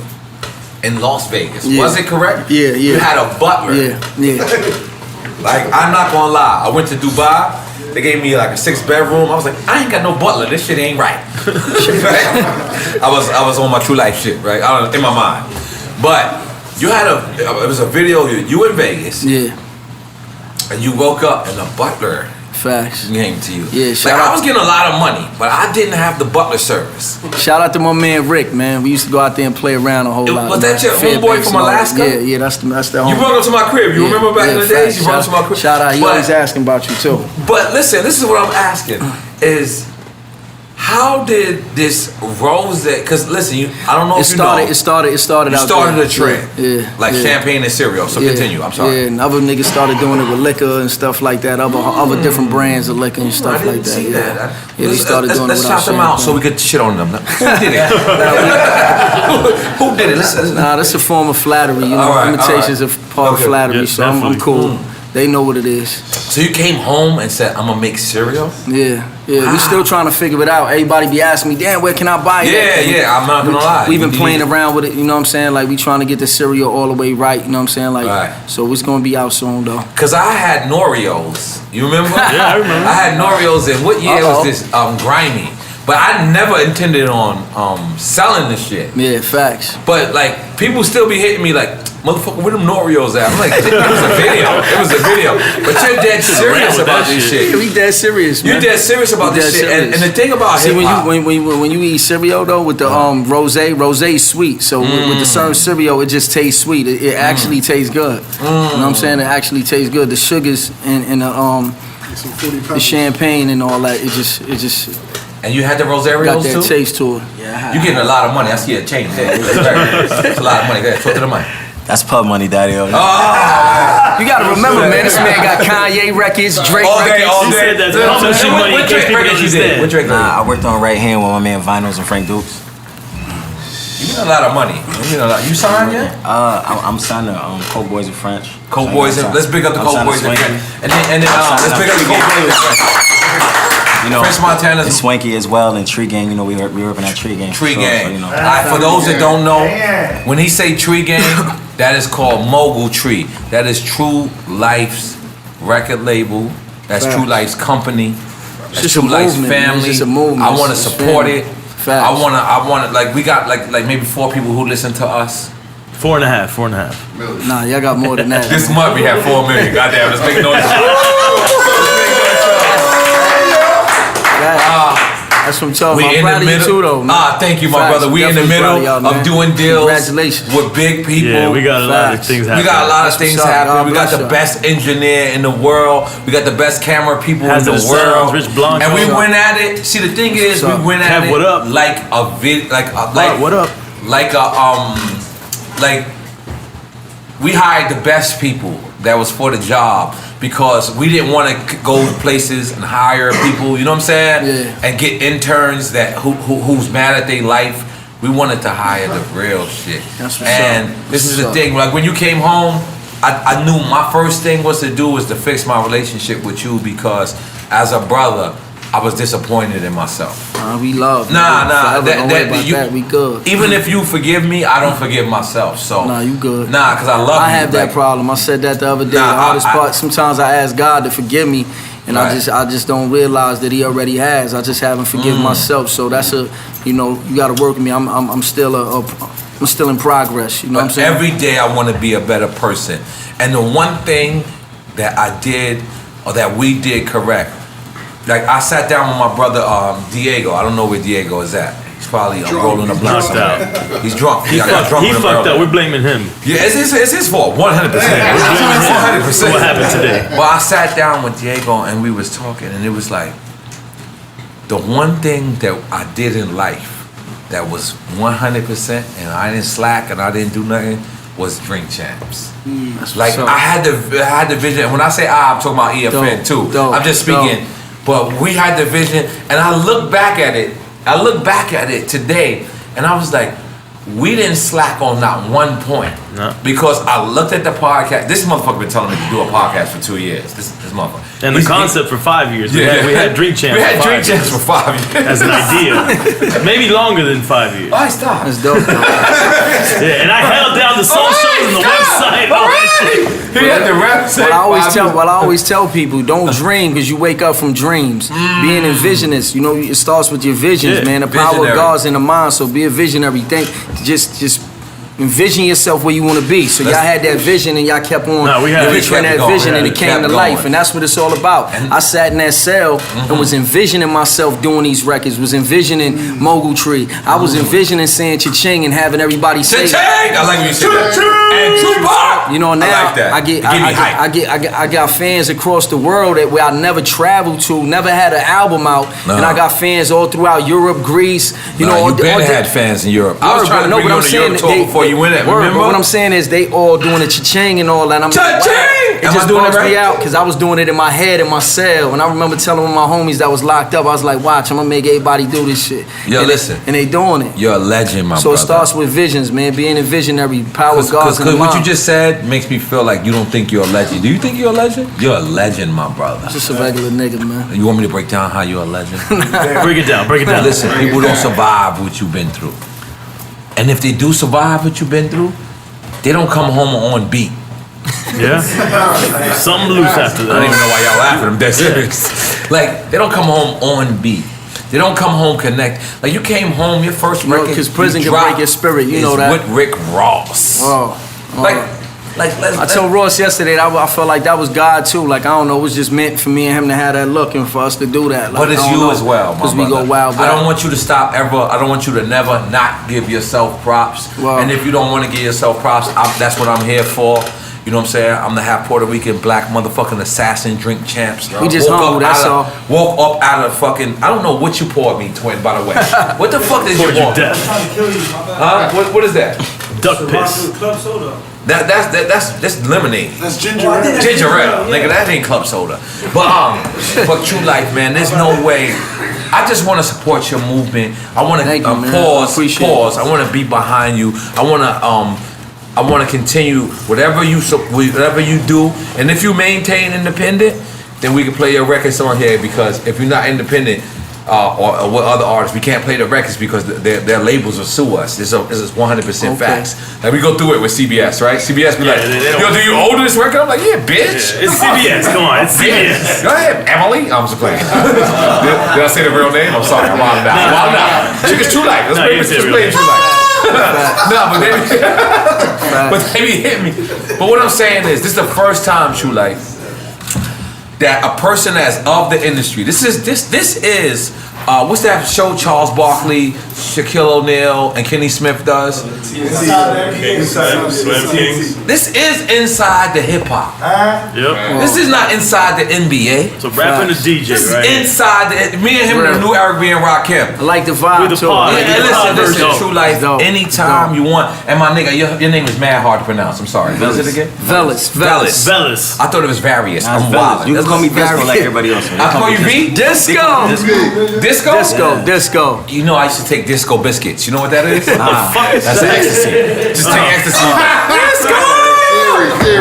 in Las Vegas. Was it correct? Yeah. You had a butler. Yeah. Like, I'm not gonna lie. I went to Dubai. They gave me like a 6-bedroom. I was like, I ain't got no butler. This shit ain't right. I was on my Tru Life shit, right? In my mind. But you had it was a video of you in Vegas. Yeah. And you woke up and the butler Facts. came to you. Yeah, I was getting a lot of money, but I didn't have the butler service. Shout out to my man Rick, man. We used to go out there and play around a whole lot. Was that your homeboy from Alaska? Yeah, that's the homie. You brought him to my crib. You remember back in the days? You brought him to my crib. Shout out. He always asking about you too. But listen, this is what I'm asking: is how did this rose? Because listen, I don't know if you know. It started. You started a trend, like champagne and cereal. So continue. I'm sorry. Yeah, and other niggas started doing it with liquor and stuff like that. Other different brands of liquor and stuff like that. See that. Yeah, they started doing it. Let's shout them out so we could shit on them. Who did it? Who did it? Nah, that's a form of flattery. You know, imitations are part of flattery. So I'm cool. They know what it is. So you came home and said, I'm gonna make cereal? Yeah. We still trying to figure it out. Everybody be asking me, damn, where can I buy it? Yeah, I'm not gonna lie. We've been playing around with it, you know what I'm saying? Like, we trying to get the cereal all the way right, you know what I'm saying? Like, so it's gonna be out soon, though. Cause I had N.O.R.E's. You remember? Yeah, I remember. I had N.O.R.E's, and what year was this? Grimy. But I never intended on selling this shit. Yeah, facts. But like, people still be hitting me like, motherfucker, where them N.O.R.E at? I'm like, it was a video. But you're dead serious about this shit. We dead serious, man. You're dead serious about this shit. And the thing about hip-hop. When you eat cereal, though, with the rose is sweet. So with the certain cereal, it just tastes sweet. It actually tastes good. You know what I'm saying? It actually tastes good. The sugars and the champagne and all that, it just and you had the Rosarios got that too? taste to it. Yeah. You're getting a lot of money. I see a change there. It's a lot of money. Go ahead, talk to the mic. That's pub money, daddy. You gotta remember, man, this man got Kanye records, Drake records. All He day. said that's publishing money. What Drake records you did? What Drake records? Nah, I worked on Right Hand with my man Vinyls and Frank Dukes. You get a lot of money. You signed yet? I'm signed to Coke Boys and French. Coke Boys and let's big up the Coke Boys and French. And then let's big up the Coke Boys and French. You know, French Montana's and Swanky as well, and Tree Gang. You know, we were in that Tree Gang. Tree So, Gang. you know. For those that don't know, when he say Tree Gang, that is called Mogul Tree. That is Tru Life's record label. That's Tru Life's company. That's Tru Life's family. It's just a movement. I want to support it. Facts. I want to, like, we got like maybe 4 people who listen to us. 4.5. Nah, y'all got more than that. This month we have 4 million. Goddamn, let's make noise. That's what I'm talking about. We I'm proud of you too, though, man. Thank you, my Facts. brother. We in the Definitely middle proud of y'all, of doing deals Congratulations. with big people. Yeah, we got a lot of Facts. things We happening. got a lot of That's things what's up. happening. God We got bless the y'all. best engineer in the world. We got the best camera people in the Hazardous world. Sounds, Rich Blanco. And we went at it. See, the thing is, we What's up? went at Kev, it what up? like a vid, What up? like we hired the best people that was for the job because we didn't want to go places and hire people, you know what I'm saying? Yeah. And get interns that who's mad at their life. We wanted to hire the real shit. That's what's and up. this is What's the up. thing. Like when you came home, I knew my first thing was to do was to fix my relationship with you because as a brother, I was disappointed in myself. We love. Nah. Don't worry about that. We good. Even if you forgive me, I don't forgive myself. So Nah, you good. Nah, because I love you. I have that like, problem. I said that the other day. Nah, The hardest part. Sometimes I ask God to forgive me, and Right. I just don't realize that He already has. I just haven't forgiven myself. So that's you got to work with me. I'm still I'm still in progress. You know what I'm But saying? every day I want to be a better person. And the one thing that I did or that we did correct, like I sat down with my brother Diego. I don't know where Diego is at. He's probably rolling a blunt. Knocked out. He's drunk. He I got drunk with him fucked earlier. up. We're blaming him. Yeah, it's his fault. 100%. 100%. What happened today? Well, I sat down with Diego and we was talking, and it was like the one thing that I did in life that was 100%, and I didn't slack and I didn't do nothing, was Drink Champs. Like what's up. I had the vision. And when I say I'm talking about EFN Dope, too. dope, I'm just speaking. But we had the vision, and I look back at it. I look back at it today, and I was like, we didn't slack on not one point. No. Because I looked at the podcast. This motherfucker been telling me to do a podcast for 2 years. This motherfucker. And the concept for 5 years. We had Drink Champs. We had for Drink 5 Champs years. for 5 years. As an idea. Maybe longer than 5 years. Oh, stop. That's dope. Though. Yeah, and I held down the socials and the website and all that shit. He had the website. What I always tell people, don't dream because you wake up from dreams. Being a visionist, it starts with your visions, Yeah, man. The power visionary. of God's in the mind, so be a visionary. Just envision yourself where you want to be. So y'all had that vision and y'all kept on No, we had- picturing we kept that going. vision and it We came kept to going. life. And that's what it's all about. I sat in that cell and was envisioning myself doing these records, was envisioning Mogul Tree. I was envisioning saying cha-ching and having everybody say Cha-ching! I like when you say that. And Tupac! You know, now I like that. I get Give me hype. I got fans across the world that where I never traveled to, never had an album out, No. and I got fans all throughout Europe, Greece. You know, you been had fans in Europe. I was trying to bring you on the Europe tour before you went in. But Remember? what I'm saying is they all doing the cha-ching and all that. I'm like, Cha-ching! wow. It Am just I doing it bugs me right? out because I was doing it in my head, in my cell. And I remember telling one of my homies that was locked up, I was like, watch, I'm gonna make everybody do this shit. Yo, and listen. And they doing it. You're a legend, my So brother. it starts with visions, man. Being a visionary, power of God's in the Because what you mind. just said makes me feel like you don't think you're a legend. Do you think you're a legend? You're a legend, my brother. Just a regular nigga, man. You want me to break down how you're a legend? Break it down. Listen, people don't survive what you've been through. And if they do survive what you've been through, they don't come home on beat. Yeah? Something loose after I don't that. even know why y'all laughing. I'm dead serious. Like, they don't come home on beat. They don't come home connect. Like, you came home, your first record. Because prison you can break dropped your spirit. You is know that. with Rick Ross. Oh, I told Ross yesterday that I felt like that was God too. Like I don't know, it was just meant for me and him to have that look and for us to do that. Like, but it's you as well, because we go wild. I don't want you to stop ever. I don't want you to never not give yourself props. Well, and if you don't want to give yourself props, that's what I'm here for. You know what I'm saying? I'm the half Puerto Rican black motherfucking assassin drink champs. We just humble, that's all. Woke up out of fucking, I don't know what you poured me, twin, by the way. What the fuck did you pour? Huh? What is that? Duck piss. Club soda. That's lemonade. That's ginger ale. Ginger ale, nigga. That ain't club soda. But Tru Life, man. There's no way. I just want to support your movement. I want to pause. I want to be behind you. I want to continue whatever you do. And if you maintain independent, then we can play your records on here. Because if you're not independent, or with other artists, we can't play the records because their labels will sue us. This is 100% facts. Like we go through it with CBS, right? CBS be like, yo, do you own this record? I'm like, yeah, bitch. Yeah, it's CBS. Come on, it's CBS. Go ahead, Emily. I'm just playing. Did I say the real name? I'm sorry. I'm on now. Chick is Tru Life. Let's play Tru Life. No, but they be hitting me. But what I'm saying is, this is the first time, Tru Life, that a person that's of the industry. This is what's that show Charles Barkley, Shaquille O'Neal, and Kenny Smith does? This is inside the hip hop. Yep. This is not inside the NBA. So rapping the DJ, this right? This is inside me and him and the new Eric B and Rakim. I like the vibe too. And listen, Tru Life. Anytime you want. And my nigga, your name is mad hard to pronounce. I'm sorry. What is it again? Velas. I thought it was Various. I'm wild. You can call me Disco like everybody else. I call you V? Disco. You know I used to take disco biscuits. You know what that is? That's that? ecstasy. Just take ecstasy. Disco!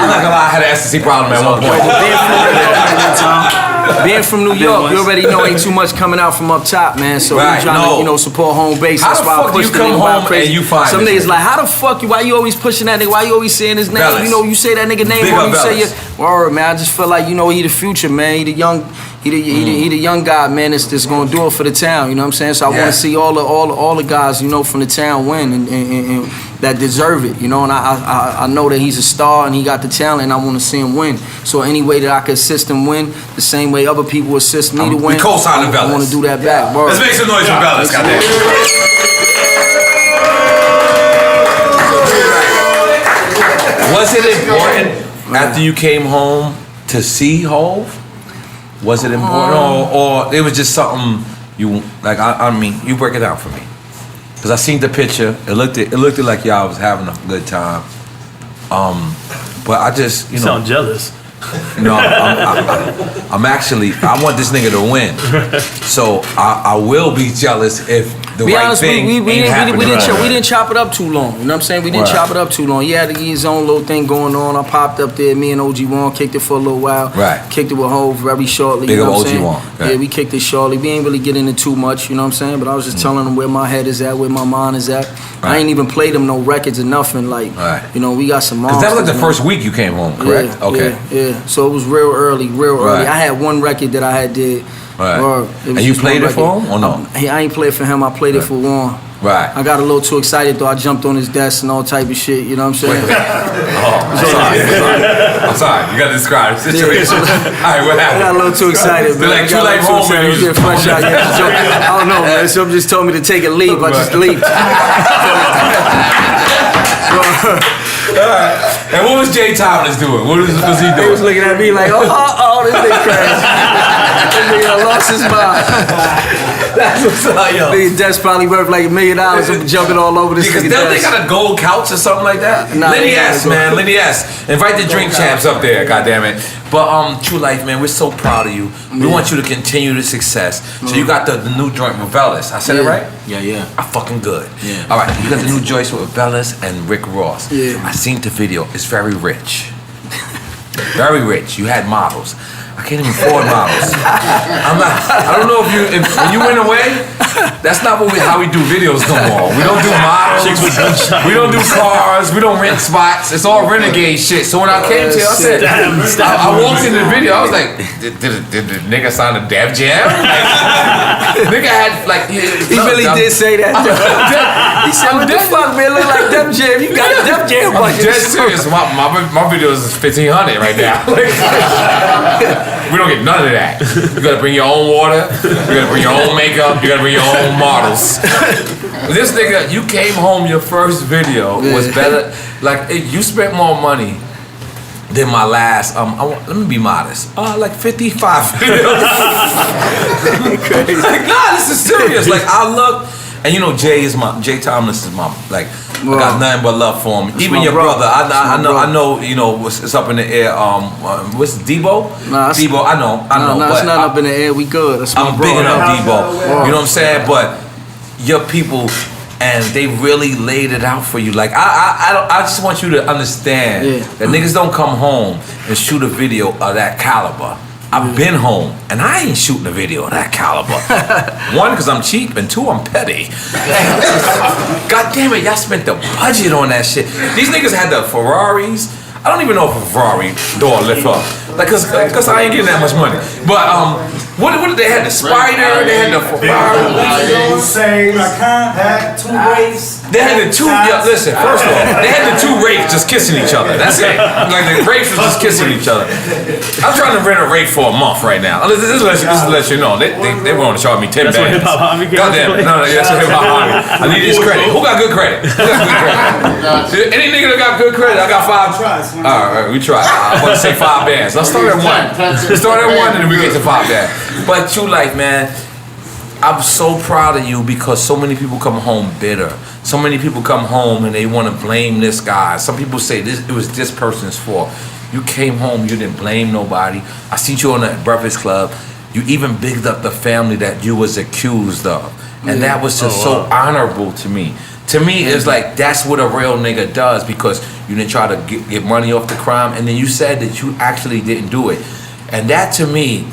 I'm not gonna lie, I had an ecstasy problem at one point. Being from New York, you already know ain't too much coming out from up top, man. So we trying to, support home base. That's why I push the nigga wild crazy. Some niggas like, how the fuck why you always pushing that nigga? Why you always saying his name? Bellis. You know, you say that nigga name wrong, you say your word, man. I just feel like, he the future, man. He the young guy, man, that's gonna do it for the town, you know what I'm saying? So I wanna see all the guys, from the town win and that deserve it, and I know that he's a star and he got the talent and I wanna see him win. So any way that I can assist him win, the same way other people assist me to win, we co-sign the Bellis. I wanna do that back, bro. Let's make some noise for Bellis, goddamn. Was it important after you came home to see Hov? Was it important, or it was just something you like? I mean, you break it down for me, because I seen the picture. It looked like y'all was having a good time. But I just, You sound jealous. No, I'm actually. I want this nigga to win, so I will be jealous if the right thing ain't happening. We didn't chop it up too long. You know what I'm saying? We didn't chop it up too long. He had his own little thing going on. I popped up there. Me and OG Juan kicked it for a little while. Right. Kicked it with Hov very shortly. Big you know up what I'm OG saying? Juan. Okay. Yeah, we kicked it shortly. We ain't really get into too much. You know what I'm saying? But I was just telling him where my head is at, where my mind is at. Right. I ain't even played him no records or nothing. Like, we got some monsters. Because that was like the first week you came home, correct? Yeah, okay. Yeah. So it was real early. I had one record that I had did. Right. And you played it for him or no? I ain't played for him. I played it for Juan. Right. I got a little too excited though. I jumped on his desk and all type of shit. You know what I'm saying? I'm sorry. You gotta describe the situation. All right, what happened? I got a little too excited. They're like Tru Life home, man. I don't know, man. Some just told me to take a leap. I just leaped. Alright. And what was Jay Thomas doing? What was he doing? He was looking at me like, this nigga crazy. This nigga lost his mind. That's what's up, yo. Nigga desk probably worth like $1 million. I'm jumping all over this nigga desk. They got a gold couch or something like that? Nah, Lenny S, man. Lenny S. Invite the drink champs up there, goddammit. But Tru Life, man, we're so proud of you. We want you to continue the success. So you got the new joint with Velas. I said it right? Yeah. I'm fucking good. Yeah. All right, you got the new joint with Velas and Rick Ross. Yeah. I seen the video. It's very rich. very rich. You had models. I can't even afford models. I don't know if when you went away, that's not how we do videos no more. We don't do models. We don't do cars. We don't rent spots. It's all renegade shit. So when I came to you, I said, I walked into the video, I was like, did the nigga sign a Def Jam? Like, nigga had like, he really did say that. He said, what the fuck, man, look like Def Jam. You got a Def Jam budget. I'm dead serious. My videos is $1,500 right now. We don't get none of that. You gotta bring your own water. You gotta bring your own makeup. You gotta bring your own models. This nigga, you came home. Your first video was better. Like you spent more money than my last. Let me be modest. Like 55 videos. Like, nah, this is serious. Like I look, and you know Jay Thomas is my like. I got nothing but love for him. Even your brother, I know. You know, it's up in the air. What's Debo? Nah, Debo, I know. Nah, it's not up in the air. We good. That's I'm big enough, Debo. You know what I'm saying? But your people, and they really laid it out for you. Like I just want you to understand that niggas don't come home and shoot a video of that caliber. I've been home and I ain't shooting a video of that caliber. One, because I'm cheap, and two, I'm petty. God damn it, y'all spent the budget on that shit. These niggas had the Ferraris. I don't even know if a Ferrari door lift up. Like, cause I ain't getting that much money. But what did they have? The Spider, they had the Ferrari. They had the two. Yeah, listen. First of all, they had the two Wraiths just kissing each other. That's it. Like the Wraiths was just kissing each other. I'm trying to rent a Wraith for a month right now. This is to let you know. They want to charge me $10. That's what Hip Hop Hobby gave. Goddamn it. No, that's what Hip Hop Hobby. I need his credit. Who got good credit? Any nigga that got good credit, I got 5. All right, we try. I'm gonna say 5 bands. Let's start at 1. Let's start at 1 and then we get to 5 bands. But Tru Life, man, I'm so proud of you because so many people come home bitter. So many people come home and they want to blame this guy. Some people say it was this person's fault. You came home, you didn't blame nobody. I seen you on the Breakfast Club. You even bigged up the family that you was accused of. And that was just so honorable to me. To me, it's like that's what a real nigga does because you didn't try to get money off the crime, and then you said that you actually didn't do it. And that to me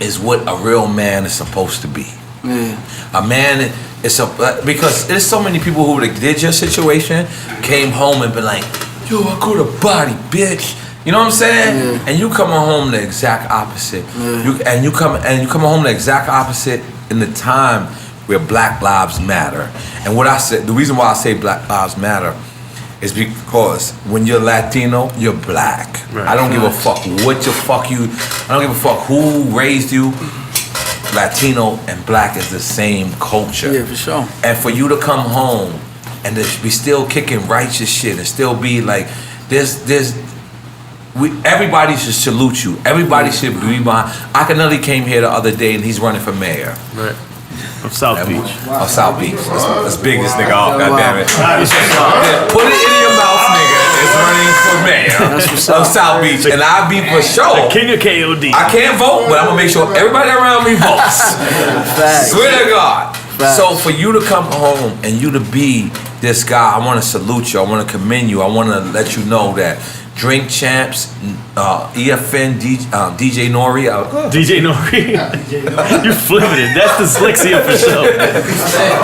is what a real man is supposed to be. A man is because there's so many people who did your situation, came home and been like, yo, I go to body, bitch. You know what I'm saying? And you coming home the exact opposite. You come home the exact opposite in the time where Black Lives Matter. And what I said, the reason why I say Black Lives Matter is because when you're Latino, you're black. Right. I don't give a fuck what the fuck you, I don't give a fuck who raised you. Latino and black is the same culture. Yeah, for sure. And for you to come home and to be still kicking righteous shit and still be like, everybody should salute you. Everybody should be behind. Akinelli came here the other day and he's running for mayor. Right. Of South Beach. Of South Beach. Let's big this nigga off, goddammit. Put it in your mouth, nigga. It's running for mayor of South Beach. And I'll be for sure. The king of KOD. I can't vote, but I'm gonna make sure everybody around me votes. Swear to God. So for you to come home and you to be this guy, I wanna salute you. I wanna commend you. I wanna let you know that Drink Champs, EFN, DJ N.O.R.E. DJ N.O.R.E. You're flipping it. That's dyslexia for sure.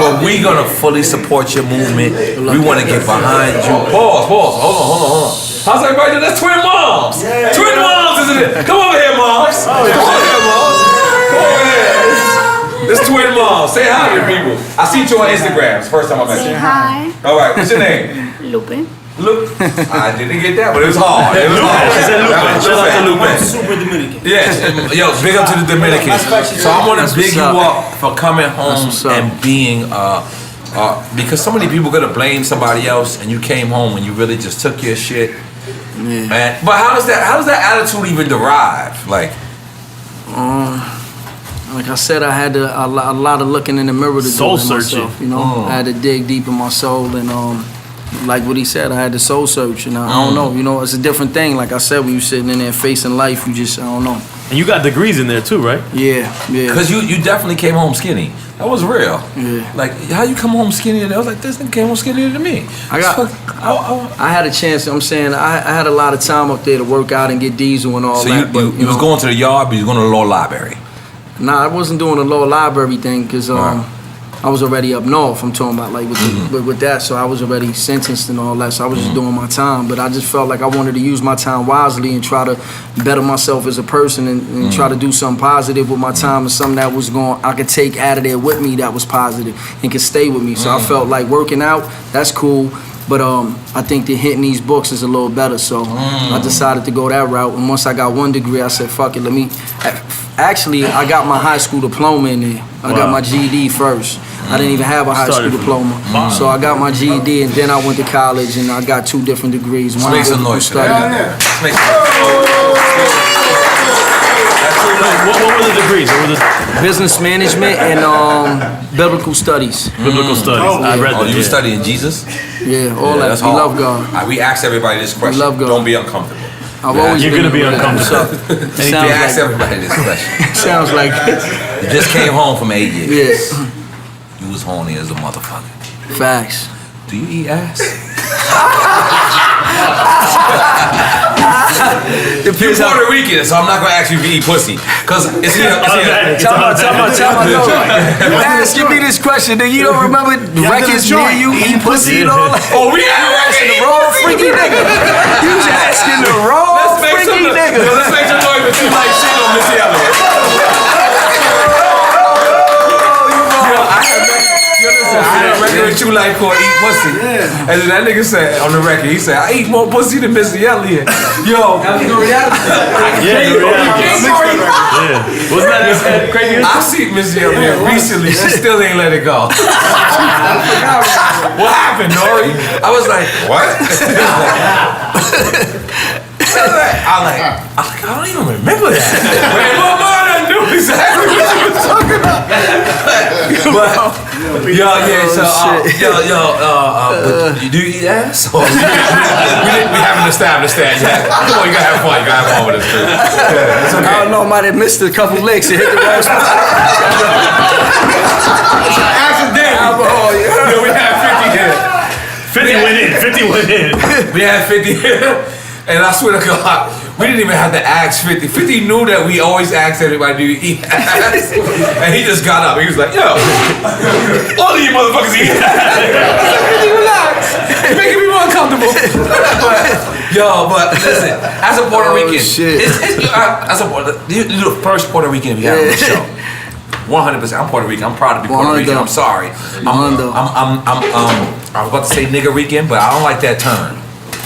But we gonna fully support your movement. We wanna get behind you. Pause. Hold on. How's everybody doing? That's Twin Moms. Yeah, Twin Moms, isn't it? Come over here, Moms. Come over here, Moms. Come over here. This Twin Moms. Say hi to your people. I seen you on Instagram. It's the first time I met you. Say hi. All right, what's your name? Lupe. Look, I didn't get that, but it was hard. It was hard. She said Lupe. Shout out to Lupe. Super Dominican. Yes, yo, big up to the Dominicans. So I want to big you up for coming home and being, because so many people gonna blame somebody else, and you came home and you really just took your shit. Man, but how does that attitude even derive? Like I said, I had a lot of looking in the mirror to soul do searching. myself. You know, I had to dig deep in my soul and like what he said, I had to soul search, and I don't know, you know, it's a different thing. Like I said, when you sitting in there facing life, you just, I don't know. And you got degrees in there too, right? Yeah. Because you definitely came home skinny. That was real. Yeah. Like, how you come home skinnier? I was like, this nigga came home skinnier than me. I had a chance. I'm saying I had a lot of time up there to work out and get diesel and all So that. you was going to the yard, but you was going to the law library. Nah, I wasn't doing the law library thing because I was already up north. I'm talking about like with that. So I was already sentenced and all that. So I was just doing my time. But I just felt like I wanted to use my time wisely and try to better myself as a person and try to do something positive with my time and something that was I could take out of there with me that was positive and could stay with me. So I felt like working out, that's cool. But I think that hitting these books is a little better. So I decided to go that route. And once I got 1 degree, I said, fuck it, Actually, I got my high school diploma in there. I got my GED first. I didn't even have a high school diploma. So I got my GED and then I went to college and I got 2 different degrees. Let's make some noise for that. What were the degrees? Business management and biblical studies. Biblical studies. I read that. You were studying Jesus? Yeah, all that. That's We hard. love God. We ask everybody this question. love God. Don't be uncomfortable. You're going to be uncomfortable. We ask everybody this question. Sounds like You just came home from 8 years. Yes. You was horny as a motherfucker. Facts. Do you eat ass? You're Puerto Rican, so I'm not gonna ask you if you eat pussy. Cause it's here. Tell me. You asking me this question, then you don't remember the records me and you eat pussy and all that? Oh, we had a record. The wrong freaky nigga. You was asking the wrong freaky nigga. Let's make some noise for Tru Life shit on Missy Elliott. I had a record with Tru Life called Eat Pussy. And then that nigga said on the record, he said, I eat more pussy than Missy Elliott. Yo. That was the reality. Wasn't that crazy? I seen Missy Elliott recently. She still ain't let it go. What happened, N.O.R.E? I was like, what? I don't even remember that. Wait, my mom done knew exactly what she was talking about. But, do you eat ass? Or we haven't established that yet. Come on, you gotta have fun. You gotta have fun with us, too. Yeah, it's okay. I don't know, I might have missed a couple licks and hit the wrong spot. Accidentally. Alcohol, Yo, we had 50 here. 50 went in. We had 50 here. And I swear to God, we didn't even have to ask 50. 50 knew that we always asked everybody, do you eat ass? And he just got up. He was like, yo, all of you motherfuckers eat ass. Relax. You're making me more uncomfortable. But listen, as a Puerto Rican, you're the first Puerto Rican we have on the show. 100%. I'm Puerto Rican. I'm proud to be Puerto Rican. I'm sorry. I was about to say nigga Rican, but I don't like that term.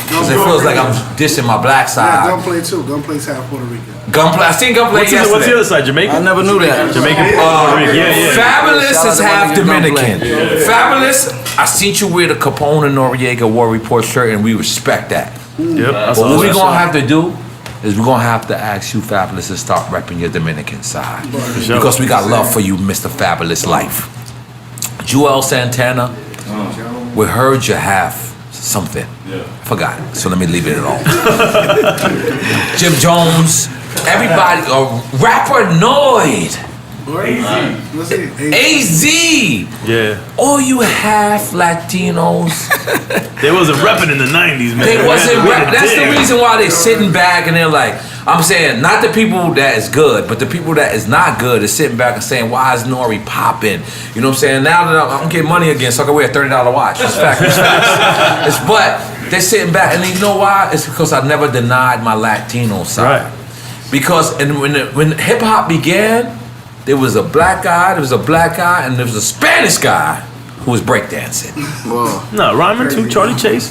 Because it feels like I'm dissing my black side. Yeah, Gunplay too. Gunplay's half Puerto Rican. Gunplay. I seen Gunplay yesterday. What's the other side? Jamaican? I never knew that. Jamaican, Puerto Rican. Yeah. Fabulous is half Dominican. Yeah. Fabulous, I seen you wear the Capone and Noriega War Report shirt, and we respect that. Yep. But what we're going to have to do is we're going to have to ask you, Fabulous, to start repping your Dominican side. Sure. Because we got love for you, Mr. Fabulous Life. Joel Santana, we heard you have something. I forgot it, so let me leave it alone. Jim Jones, everybody, rapper N.O.R.E. AZ. Yeah. All you half Latinos. They wasn't repping in the 90s, man. They wasn't rapping. That's the reason why they sitting back and they're like, I'm saying, not the people that is good, but the people that is not good is sitting back and saying, why is N.O.R.E. popping? You know what I'm saying? Now that I'm getting money again, so I can wear a $30 watch. It's fact. But they're sitting back, and you know why? It's because I never denied my Latino side. Right. Because when hip hop began, there was a black guy, and there was a Spanish guy who was breakdancing. Whoa. No, rhyming too, Charlie Chase.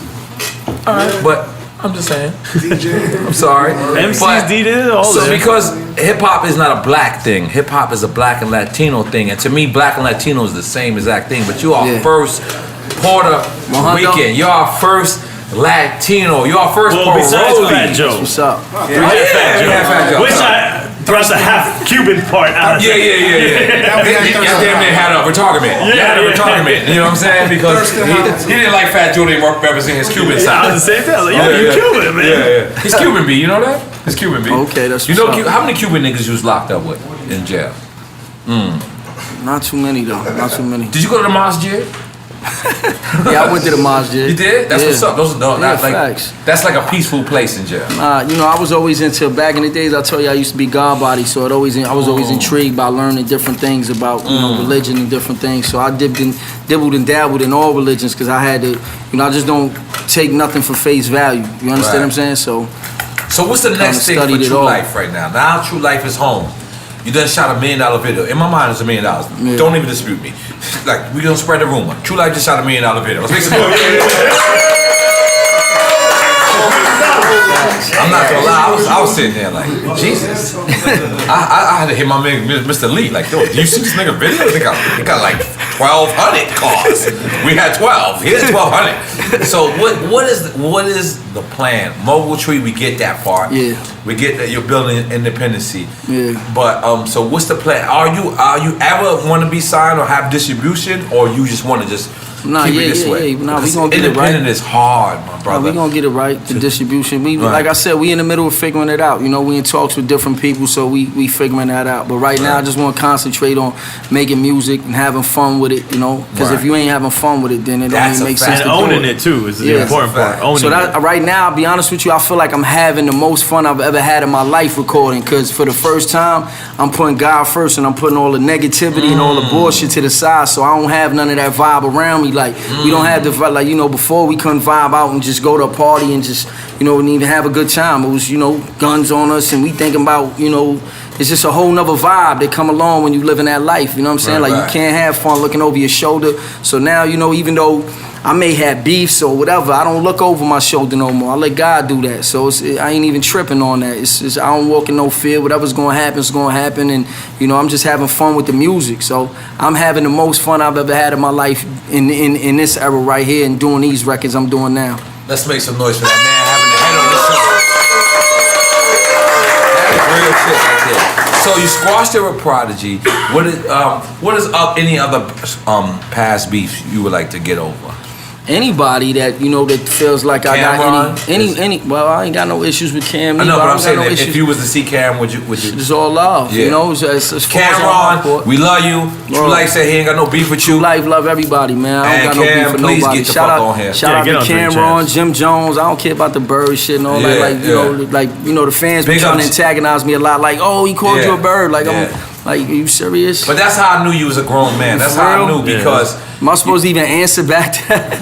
All right, but I'm just saying. I'm sorry. MCs, DJ, all so that. because hip hop is not a black thing, hip hop is a black and Latino thing, and to me, black and Latino is the same exact thing. But you are first Puerto Rican. You are first Latino. You are first Puerto Rican. Fat Joe. What's up? Fat Joe. Which I thrust a half Cuban part out of it. Yeah. Damn near had a retargament. Yeah. You know what I'm saying? Because he didn't like Fat Joe to represent his Cuban side. I was the same thing. I was like, you're Cuban, man. Yeah. He's Cuban B, you know that? He's Cuban B. Okay, that's You know what's up. how many Cuban niggas you was locked up with in jail? Not too many though. Not too many. Did you go to the masjid? Yeah, I went to the masjid. You did? That's what's up. Those are facts. That's like a peaceful place in jail. You know, I was always into, back in the days, I told you I used to be God body, so I was always intrigued by learning different things about religion and different things. So I dibbled and dabbled in all religions because I had to, you know, I just don't take nothing for face value. You understand what I'm saying? So what's the next thing for Tru Life right now? Now Tru Life is home. You done shot $1 million video. In my mind, it's $1 million. Yeah. Don't even dispute me. Like, we gonna spread the rumor. Tru Life just shot $1 million video. Let's make some noise. I'm not gonna lie, I was sitting there like, Jesus. I had to hit my man, Mr. Lee, like, yo, do you see this nigga video? They got like 1,200 cars. We had 12. He had 1,200. So what is the plan? Mogul Tree, we get that part. Yeah. We get that you're building independency. Yeah. But so what's the plan? Are you ever want to be signed or have distribution, or you just want to just keep it this way? Nah, we gonna get it right. Independent is hard, my brother. Nah, we gonna get it right. The distribution. Like I said, we in the middle of figuring it out. You know, we in talks with different people, so we figuring that out. But right now, I just want to concentrate on making music and having fun with it. You know, because if you ain't having fun with it, then it don't even make sense. And owning it too is the important part. Owning it. Right now, I'll be honest with you, I feel like I'm having the most fun I've ever had in my life recording. Because for the first time, I'm putting God first, and I'm putting all the negativity and all the bullshit to the side. So I don't have none of that vibe around me. Like we don't have the vibe. Like, you know, before we couldn't vibe out and just go to a party and just, you know, and even have a good time. It was, you know, guns on us, and we thinking about, you know, it's just a whole nother vibe that come along when you living that life. You know what I'm saying? Like you can't have fun looking over your shoulder. So now, you know, even though I may have beefs or whatever, I don't look over my shoulder no more. I let God do that. So I ain't even tripping on that. It's I don't walk in no fear. Whatever's gonna happen is gonna happen, and you know, I'm just having fun with the music. So I'm having the most fun I've ever had in my life in this era right here, and doing these records I'm doing now. Let's make some noise for that man having the head on the shoulder. Real shit right there. So you squashed it with Prodigy. What is up? Any other past beefs you would like to get over? Anybody that, you know, that feels like Cameron, I got any well, I ain't got no issues with Cam. I know, but I'm saying that if you was to see Cam, would you? It's all love, you know. It's Cameron, we love you. Tru Life said he ain't got no beef with you. Tru Life love everybody, man. I don't got no beef with nobody. Get the fuck on here. Shout out to Cameron, Jim Jones. I don't care about the bird shit and all that. Like you know, the fans be trying to antagonize me a lot. Like, oh, he called you a bird. Like, like, are you serious? But that's how I knew you was a grown man. That's how I knew, because am I supposed to even answer back to that?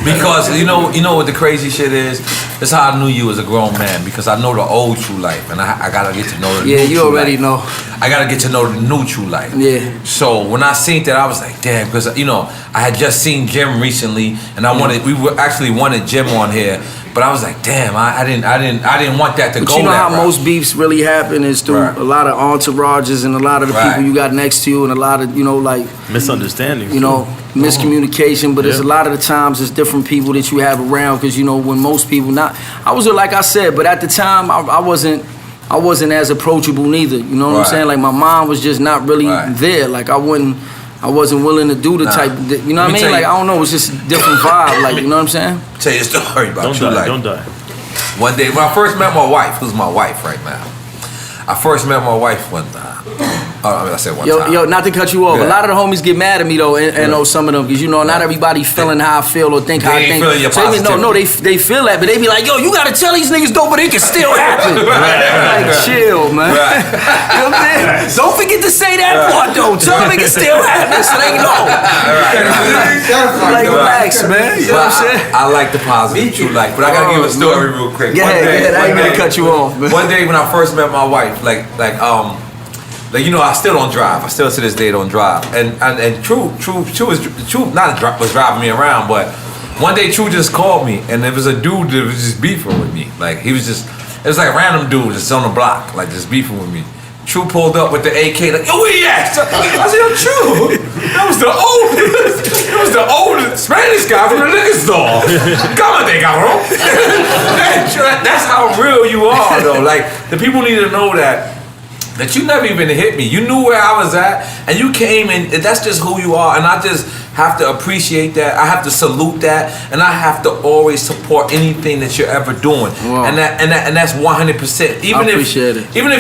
Because you know what the crazy shit is? That's how I knew you was a grown man, because I know the old Tru Life, and I gotta get to know the new Tru Life. Yeah, you already know. I gotta get to know the new Tru Life. Yeah. So when I seen that, I was like, damn, because you know I had just seen Jim recently, and we wanted Jim on here. But I was like, damn, I didn't want that to go. But you know how most beefs really happen is through a lot of entourages and a lot of the people you got next to you, and a lot of, you know, like misunderstandings, you know, miscommunication. But there's a lot of the times it's different people that you have around, because you know, when most people I was like I said, but at the time I wasn't as approachable neither. You know what I'm saying? Like my mom was just not really there. Like I wasn't willing to do the type, you know what I mean? Like, I don't know, it's just a different vibe, like, you know what I'm saying? Tell you a story about Tru Life. Don't die. One day, when I first met my wife, who's my wife right now, I first met my wife one time. I said one time. Yo, not to cut you off, a lot of the homies get mad at me though, and know some of them, because you know, not everybody feeling how I feel or think how I think. They feel that, but they be like, yo, you gotta tell these niggas though, but it can still happen. Like, chill, man. You know what I'm saying? Don't forget to say that part though. Tell them it can still happen so they know. Like, relax, man. You know what I'm saying? I like the positive Tru Life, but I gotta give a story real quick. Yeah, I ain't gonna cut you off. One day when I first met my wife, like you know, I still don't drive. I still to this day don't drive. And Tru was driving me around, but one day Tru just called me, and there was a dude that was just beefing with me. Like it was like a random dude just on the block, like just beefing with me. Tru pulled up with the AK, like, yo, where you at? I said, yo, Tru, that was the oldest Spanish guy from the liquor store. Cámate, cabrón. That's how real you are, though. Like, the people need to know that that you never even hit me. You knew where I was at, and you came in. That's just who you are, and I just have to appreciate that. I have to salute that, and I have to always support anything that you're ever doing. Wow. And that's 100%. I appreciate it. Even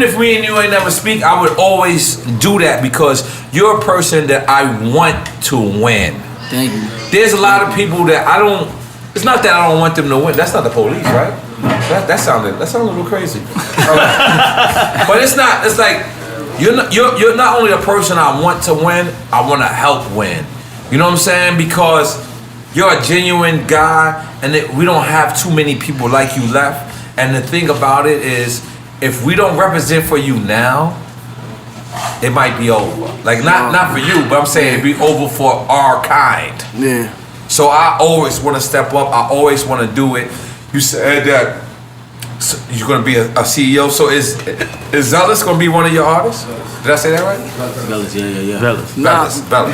if me and you ain't never speak, I would always do that because you're a person that I want to win. Thank you. There's a lot of people that I don't. It's not that I don't want them to win. That's not the police, right? That sounded a little crazy. But it's not. It's like you're not only the person I want to win. I want to help win. You know what I'm saying? Because you're a genuine guy, and we don't have too many people like you left. And the thing about it is, if we don't represent for you now, it might be over. Like not for you, but I'm saying it'd be over for our kind. Yeah. So I always want to step up. I always want to do it. You said that you're going to be a CEO. So is Zealous going to be one of your artists? Did I say that right? Velas, yeah.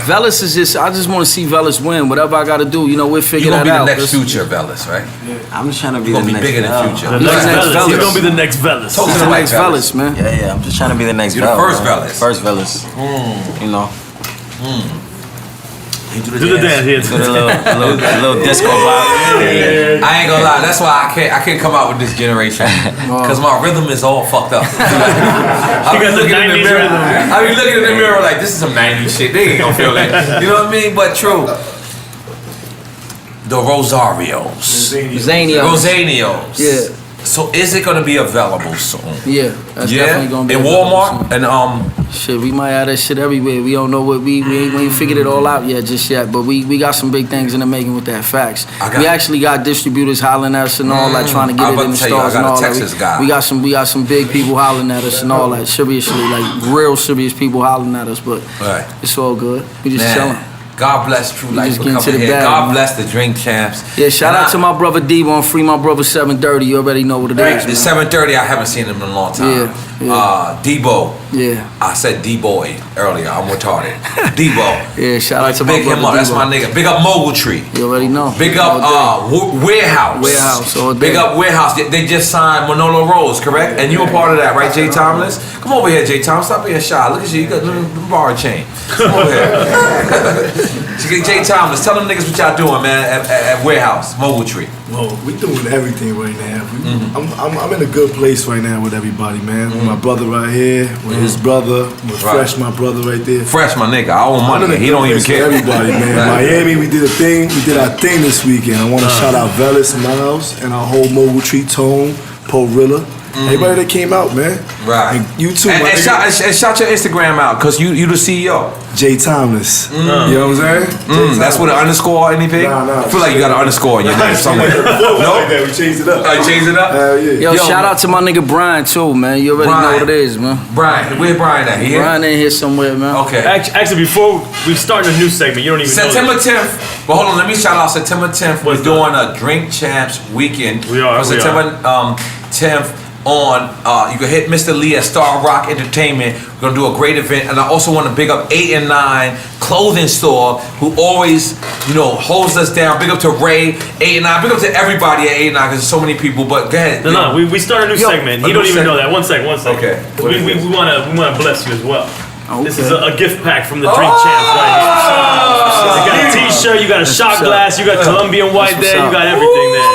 Velas is just. I just want to see Velas win. Whatever I got to do, we'll figure that out. You're going to be the next future Velas, right? I'm just trying to be You're the going to be next bigger in the future. The next Velas. You're going to be the next Velas. Talk to The the next Velas, man. Yeah. I'm just trying to be the next You're the Velas. first Velas. First Velas. You know. You Do the dance here. Do the little disco vibe. I ain't gonna lie, that's why I can't come out with this generation. Cause my rhythm is all fucked up. I be looking in the mirror. I be looking in the mirror like this is some 90s shit. They ain't gonna feel that. You know what I mean? But true. The Rosarios. Rosanios. Yeah. So is it gonna be available soon? Yeah, that's definitely gonna be in available Walmart and Shit, we might have that shit everywhere. We don't know what we ain't figured it all out yet just yet, but we got some big things in the making with that. Facts. We actually got distributors hollering at us and all that, trying to get it in the stores and all that. We got some big people hollering at us and all that. Seriously, like real serious people hollering at us, but it's all good. We just chilling. God bless Tru Life for getting coming to the here. bag, God man. bless the Drink Champs. Yeah, shout out to my brother Debo and free my brother 730. You already know what it is. The 730, I haven't seen him in a long time. Debo. Yeah. I said D-Boy earlier. I'm retarded. Debo. Yeah, shout out to my Big brother him up. Debo. That's my nigga. Big up Mogul Tree. You already know. Big up Warehouse. Warehouse all day. Big up Warehouse. They just signed Manolo Rose, correct? And you a part of that, right, Jay Thomas? Come over here, Jay Thomas. Stop being shy. Look at you. You got the bar chain. Come over here. Jay Thomas, tell them niggas what y'all doing, man, at Warehouse, Mogul Tree. Well, we doing everything right now. I'm in a good place right now with everybody, man. With my brother right here, with his brother, with Fresh, my brother right there. Fresh, my nigga. I owe money. He don't even care. Everybody, man. Miami, we did a thing. We did our thing this weekend. I want to shout out Velas, Miles, and our whole Mogul Tree, Tone, Porilla. Everybody that came out, man. Right. And you too, and shout your Instagram out, because you the CEO. Jay Thomas. You know what I'm saying? That's with an underscore or anything? Nah. I feel like you got an underscore in your name somewhere. No? We changed it up. I changed it up? Yo, shout out to my nigga Brian too, man. You already know what it is, man. Brian, where Brian at? Here? Brian in here somewhere, man. Okay. Actually, before we start a new segment, you don't even September know. 10th. But hold on, let me shout out September 10th. We're doing a Drink Champs weekend. We are. September 10th. You can hit Mr. Lee at Star Rock Entertainment. We're gonna do a great event, and I also want to big up 8 and 9 clothing store who always, holds us down. Big up to Ray, 8 and 9. Big up to everybody at 8 and 9 because there's so many people. But go ahead. No, we start a new segment. You don't even know that. One second. Okay. We wanna bless you as well. Okay. This is a gift pack from the Drink Champs right here. You got a T-shirt, you got a shot glass, you got Colombian white there, you got everything there.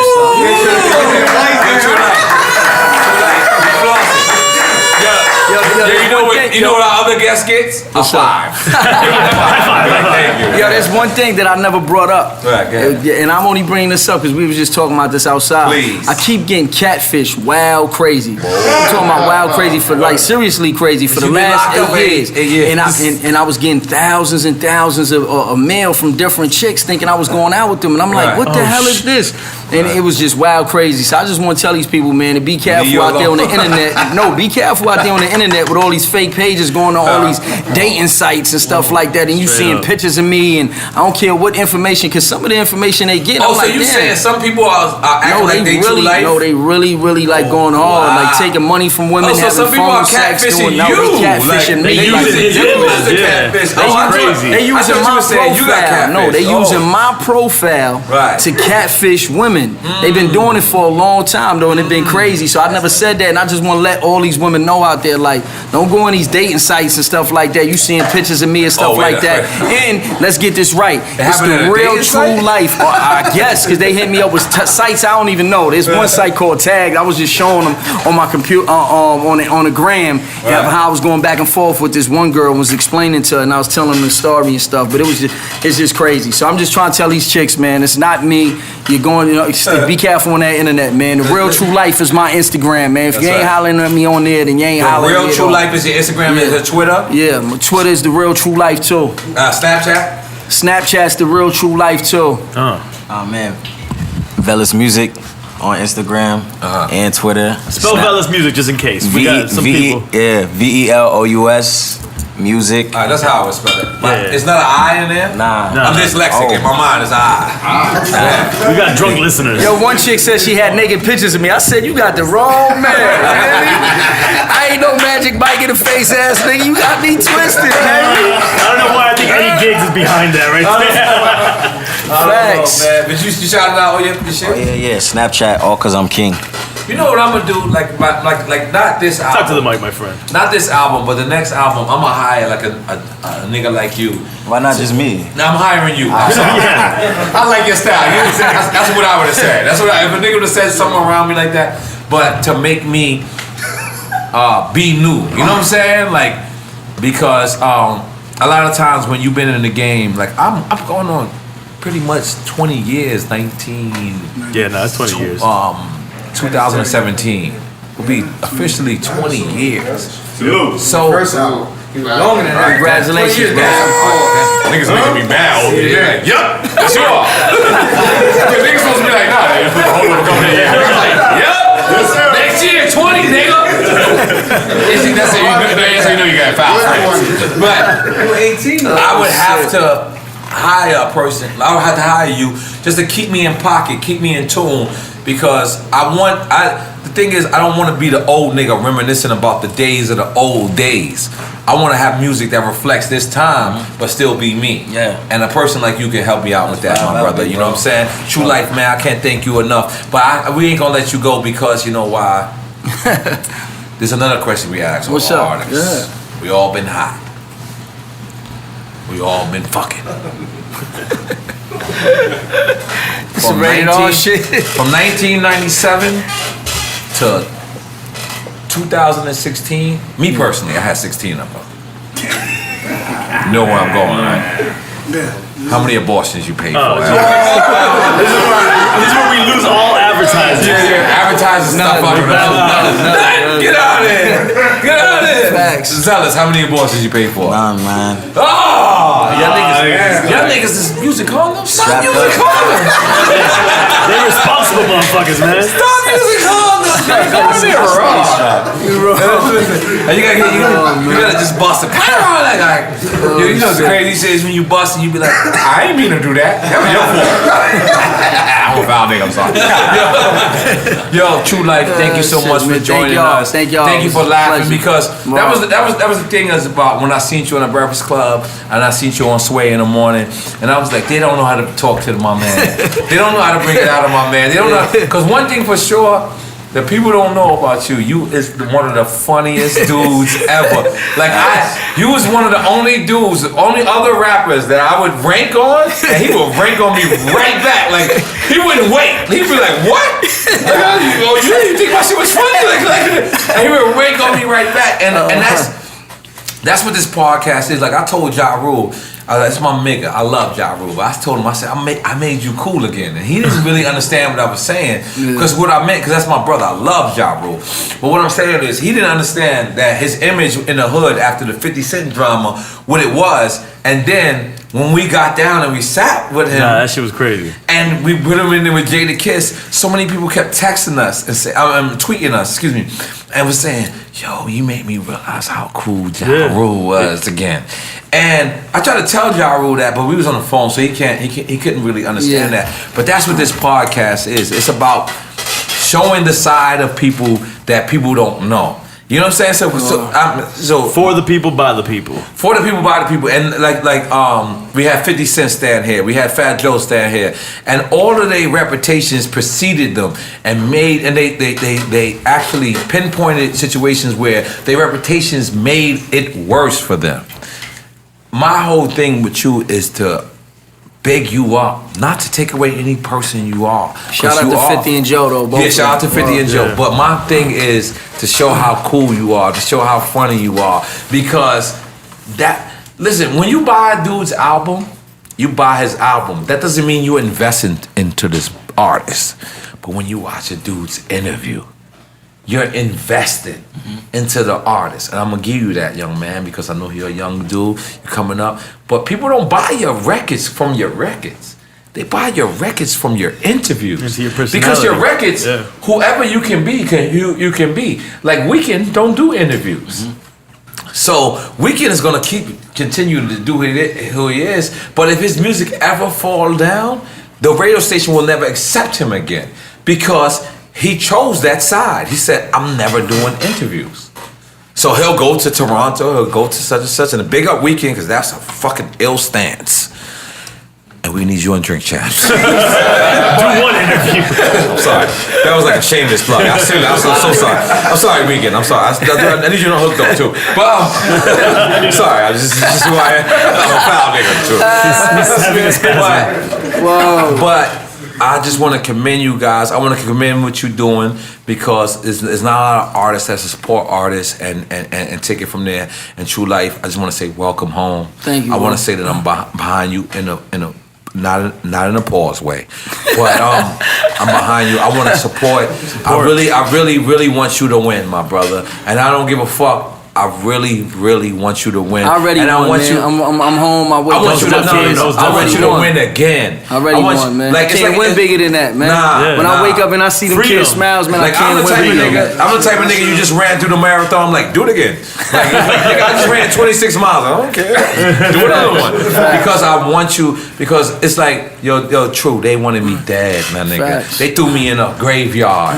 You know what our other guest gets? A 5. Yo, there's one thing that I never brought up. Right, go ahead. And I'm only bringing this up because we was just talking about this outside. Please. I keep getting catfish wild crazy. I'm talking about wild crazy for seriously crazy for the last 8 years. And I was getting thousands and thousands of mail from different chicks thinking I was going out with them. And I'm like, what the hell is this? And it was just wild crazy. So I just want to tell these people, man, to be careful out there on the internet. No, be careful out there on the internet with all these fake pages going on all these dating sites and stuff like that. And you seeing pictures of me, and I don't care what information, because some of the information they get, I'm so like, you damn. saying some people are acting like they really, Tru Life? No, they really like going hard, like taking money from women, so having some people are phone sex, catfishing doing you. catfishing me. They using you as the catfish. That's crazy. They using my profile. No, they using my profile to catfish women. They've been doing it for a long time though, and it's been crazy. So I never said that, and I just want to let all these women know out there, like, Like, don't go on these dating sites and stuff like that. You seeing pictures of me and stuff like that. And let's get this right. It's the real Tru Life. I guess, because they hit me up with sites I don't even know. There's one site called Tag. I was just showing them on my computer, on the gram, how I was going back and forth with this one girl, was explaining to her, and I was telling them the story and stuff. But it's just crazy. So I'm just trying to tell these chicks, man, it's not me. You're going, be careful on that internet, man. The real Tru Life is my Instagram, man. If you ain't hollering at me on there, then you ain't hollering at me. The real Tru Life is your Instagram, is your Twitter? Yeah, my Twitter is the real Tru Life too. Snapchat? Snapchat's the real Tru Life too. Oh man, Velas Music on Instagram and Twitter. Spell Velas Music just in case. We got some people. Yeah, VELOUS Music. Alright, that's how I would spell it. But it's not an I in there? Nah. I'm dyslexic. In my mind, it's I. We got drunk listeners. Yo, one chick said she had naked pictures of me. I said, you got the wrong man. I ain't no Magic Mike in the face ass nigga. You got me twisted, man. I don't know why I think Eddie Giggs is behind that right there. Facts. Man. But you shouted out all your shit? Oh yeah. Snapchat, all cause I'm king. You know what I'm gonna do? Like not this album. Talk to the mic, my friend. Not this album, but the next album, I'm gonna hire like a nigga like you. Why not just me? Now I'm hiring you. I'm sorry. I like your style. You know what I'm saying? That's what I would have said. That's what if a nigga would have said something around me like that, but to make me be new. You know what I'm saying? Like, because a lot of times when you've been in the game, like I'm going on pretty much 20 years, 19. Yeah, no, it's 20 years. 2017 will be officially 20 years. So First album. longer than that. Congratulations, man. Niggas making me mad over here. Like, yup, that's you all. Niggas supposed to be like, nah, they just put the whole little company in. Yup, next year, 20, nigga. That's it. You know you got foul. But I would have to hire a person. I would have to hire you just to keep me in pocket, keep me in tune. Because the thing is, I don't want to be the old nigga reminiscing about the days of the old days. I want to have music that reflects this time, but still be me. Yeah. And a person like you can help me out with that, my brother. You know what I'm saying? True Life, man, I can't thank you enough. But we ain't gonna let you go because you know why? There's another question we ask all our artists. Yeah. We all been high. We all been fucking. From 1997 to 2016, me personally, I had 16 of them. You know where I'm going, right? How many abortions you paid for? This is where we lose all advertising. Advertising stuff out of it. Get out of here. Get out of here. Facts. Tell us how many abortions you paid for. None, man. Oh, y'all niggas is using condoms? Stop using condoms. They're responsible motherfuckers, man. Stop using condoms. And you gotta just bust it. You know the crazy shit is when you bust and you be like, I ain't mean to do that. That was your fault. I'm a foul nigga, I'm sorry. Yo, Tru Life, thank you so much for joining us. Thank y'all. Thank you for laughing because that was the thing that's about when I seen you in a Breakfast Club and I seen you on Sway in the morning and I was like, they don't know how to talk to my man. They don't know how to bring it out of my man. They don't know, because one thing for sure, that people don't know about you is one of the funniest dudes ever. Like you was one of the only dudes, only other rappers that I would rank on, and he would rank on me right back. Like he wouldn't wait. He'd be like, "What? You think my shit was funny?" And he would rank on me right back. And that's what this podcast is. Like I told Ja Rule. That's my nigga. I love Ja Rule. But I told him, I said, I made you cool again. And he didn't really understand what I was saying. Because what I meant, because that's my brother. I love Ja Rule. But what I'm saying is, he didn't understand that his image in the hood after the 50 Cent drama, what it was. And then, when we got down and we sat with him. Nah, that shit was crazy. And we put him in there with Jada Kiss. So many people kept texting us and tweeting us, excuse me. And was saying, yo, you made me realize how cool Ja Rule was again. And I tried to tell Ja Rule that, but we was on the phone, so he couldn't really understand that. But that's what this podcast is. It's about showing the side of people that people don't know. You know what I'm saying? So for the people, by the people. For the people, by the people. And we had 50 Cent stand here. We had Fat Joe stand here. And all of their reputations preceded them and they actually pinpointed situations where their reputations made it worse for them. My whole thing with you is to big you up, not to take away any person you are. Shout out to 50 and Joe though. Both shout out to 50 and Joe. But my thing is to show how cool you are, to show how funny you are. Because listen, when you buy a dude's album, you buy his album. That doesn't mean you're investing into this artist. But when you watch a dude's interview, you're invested into the artist. And I'm gonna give you that, young man, because I know you're a young dude, you're coming up. But people don't buy your records from your records. They buy your records from your interviews. Into your personality. Because your records, whoever you can be, you can be. Like Weeknd don't do interviews. So Weeknd is gonna continue to do who he is. But if his music ever fall down, the radio station will never accept him again. Because he chose that side. He said, I'm never doing interviews. So he'll go to Toronto, he'll go to such and such, and a big up Weeknd, because that's a fucking ill stance. And we need you on Drink Champs. Do one interview. I'm sorry. That was like a shameless plug. I'm so sorry. I'm sorry, Weeknd. I'm sorry. I need you to hook up too. But I'm sorry. This is who I am. I'm a foul nigga too. He's having a spasm. But I just want to commend you guys. I want to commend what you're doing, because it's not a lot of artists that support artists and take it from there. And Tru Life, I just want to say welcome home. Thank you. I want to say that I'm behind you in a not in a pause way, but I'm behind you. I want to support. I really want you to win, my brother. And I don't give a fuck. I really want you to win. I already won, man. I'm home. I want you to win again. I already won, man. Like, I can't win bigger than that, man. When I wake up and I see them kids' smiles, man, like, I can't win bigger. I'm the type of nigga you just ran through the marathon. I'm like, do it again. Like, I just ran 26 miles. I don't care. Do another one. Because I want you. Because it's like, yo, Tru, they wanted me dead, man, nigga. They threw me in a graveyard.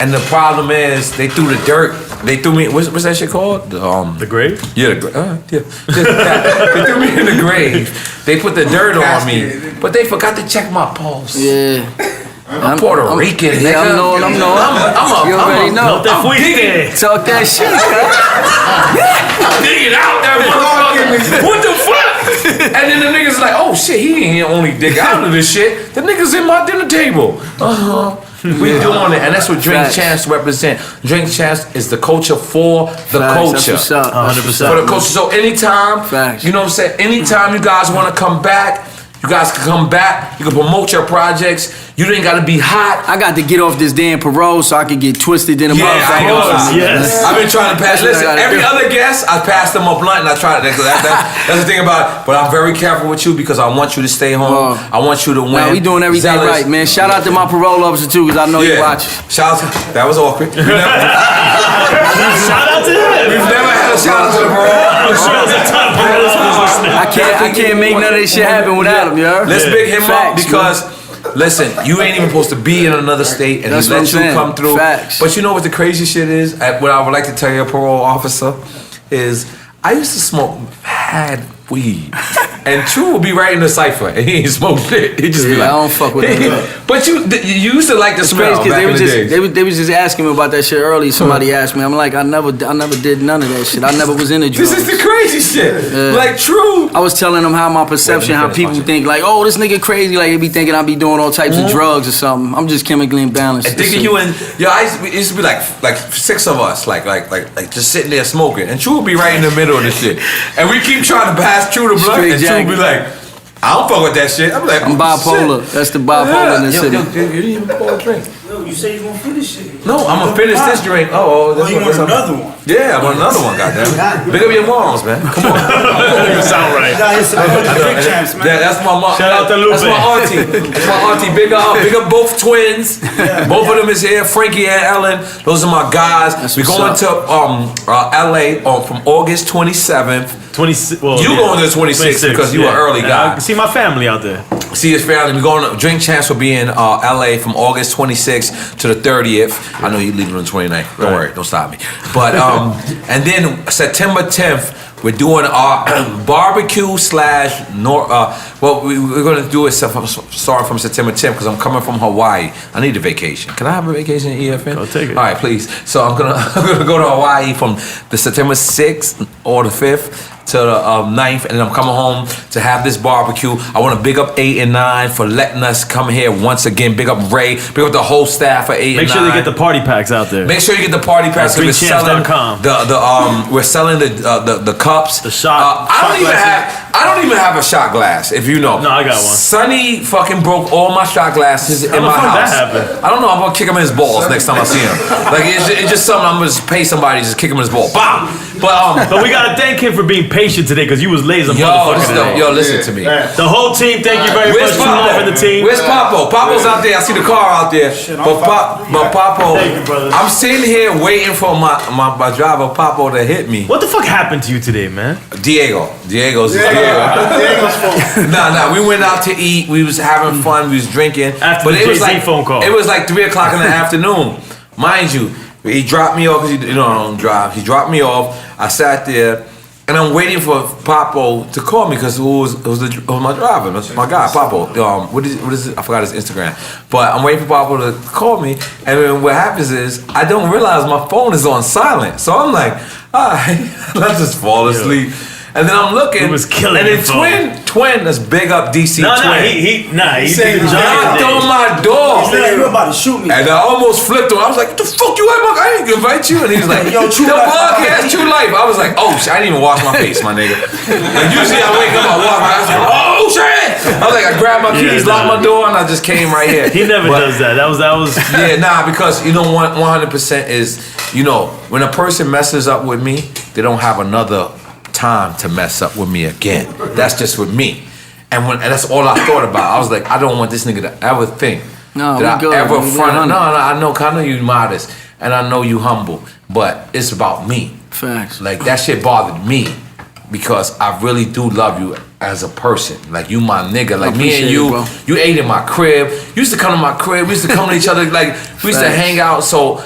And the problem is, they threw the dirt. They threw me. What's that shit called? The grave? Yeah, the grave. They threw me in the grave. They put the dirt on me, but they forgot to check my pulse. Yeah. I'm Puerto Rican, nigga. Yeah, I'm knowing. You already know. I'm digging. Talk that shit, I'm digging out that motherfucker. What the fuck? And then the niggas like, oh shit, he ain't only dig out of this shit. The niggas in my dinner table. We doing it, and that's what Drink Champs represent. Drink Champs is the culture for the culture. That's what's up. 100%. For the culture. So anytime, you know what I'm saying? Anytime you guys want to come back, you guys can come back. You can promote your projects. You ain't got to be hot. I got to get off this damn parole so I can get twisted in the motherfucker. Yes. I've been trying to pass. Listen, every other guest, I passed them a blunt and I tried it. That's the thing about it. But I'm very careful with you because I want you to stay home. I want you to win. Nah, we doing everything right, man. Shout out to my parole officer too, because I know you watch. Shout out to, that was awkward. Shout out to him. We've never had a shout out to the parole. I can't make none of this shit happen without him, yo. Let's big him up because, listen, you ain't even supposed to be in another state and he let you come through. Facts. But you know what the crazy shit is? What I would like to tell your parole officer is I used to smoke mad weed. And Tru will be right in the cypher and he ain't smoke shit. He just be like, I don't fuck with that. But you used to like the smell back in the days. They was just asking me about that shit earlier. Somebody asked me. I'm like, I never did none of that shit. I never was into drugs. This is the crazy shit. Like Tru. I was telling them how my perception, how people think like, oh, this nigga crazy. Like they be thinking I be doing all types of drugs or something. I'm just chemically imbalanced. And thinking you and it used to be like 6 of us, like just sitting there smoking, and Tru would be right in the middle of the shit, and we keep trying to pass Tru the blunt, and Tru would be like, I don't fuck with that shit. I'm like, I'm bipolar. Shit. That's the bipolar in the city. You didn't even pour a drink. No, you say you gonna finish it. No, I'm gonna finish this drink. That's you want another one? Yeah, I want another one. Goddamn. Big up your moms, man. Come on. You sound right. Yeah, that's my mom. Shout out to Lupe. That's my auntie. That's my auntie. Big up both twins. Both of them is here. Frankie and Ellen. Those are my guys. We're going to LA from August 27th. 26. Well, you going to the 26th because you an early guy. I see my family out there. see his family. We're going to Drink Champs will be in LA from August 26th to the 30th. I know you're leaving on the 29th. Don't worry, don't stop me. But and then September 10th, we're doing our barbecue slash well, we're going to do it starting from September 10th because I'm coming from Hawaii. I need a vacation. Can I have a vacation in EFN? Go take it. All right, please. So I'm gonna go to Hawaii from the September 6th or the 5th to the 9th, and then I'm coming home to have this barbecue. I want to big up 8 and 9 for letting us come here once again. Big up Ray. Big up the whole staff for 8 and 9. Make sure they get the party packs out there. Make sure you get the party packs. We're selling we're selling the cups. The shot. I don't even have a shot glass. If you know. No, I got one. Sonny fucking broke all my shot glasses in my house. How the fuck that happened? I don't know. I'm gonna kick him in his balls next time I see him. Like it's just something. I'm gonna just pay somebody to just kick him in his ball. Bam. But we gotta thank him for being patient today because you was late as a motherfucker today. Yo, listen to me. The whole team, thank you very much. Tru Life and the team. Where's Papo? Papo's out there. I see the car out there. But Papo, Thank you, brother. I'm sitting here waiting for my driver Papo to hit me. What the fuck happened to you today, man? Diego's Nah, we went out to eat. We was having fun. We was drinking. After the Jay-Z phone call. It was like 3 o'clock in the afternoon. Mind you, he dropped me off because I don't drive. He dropped me off. I sat there, and I'm waiting for Papo to call me because it was my driver, my guy, Papo. What is it? I forgot his Instagram. But I'm waiting for Papo to call me, and then what happens is I don't realize my phone is on silent. So I'm like, all right, let's just fall asleep. And then I'm looking, He was killing and your then Twin, let's big up DC No, Twin. he said did the he giant knocked thing. on my door. Hey, you about to shoot me. And I almost flipped him. I was like, "What the fuck you at? I ain't gonna invite you." And he was like, Yo, Tru the Life. podcast, Tru Life. I was like, "Oh shit!" I didn't even wash my face, my nigga. Like usually I wake up, I walk my ass, like, "Oh shit!" I was like, I grabbed my keys, locked my door, and I just came right here. He never does that. That was. Yeah, because 100% is when a person messes up with me, they don't have another time to mess up with me again. That's just with me. And that's all I thought about. I was like, I don't want this nigga to ever think that I ever front. No, I know you modest and I know you humble, but it's about me. Facts. Like that shit bothered me because I really do love you as a person. Like you my nigga. Like me and you, you ate in my crib. You used to come to my crib. We used to come to each other. Like we used to hang out. So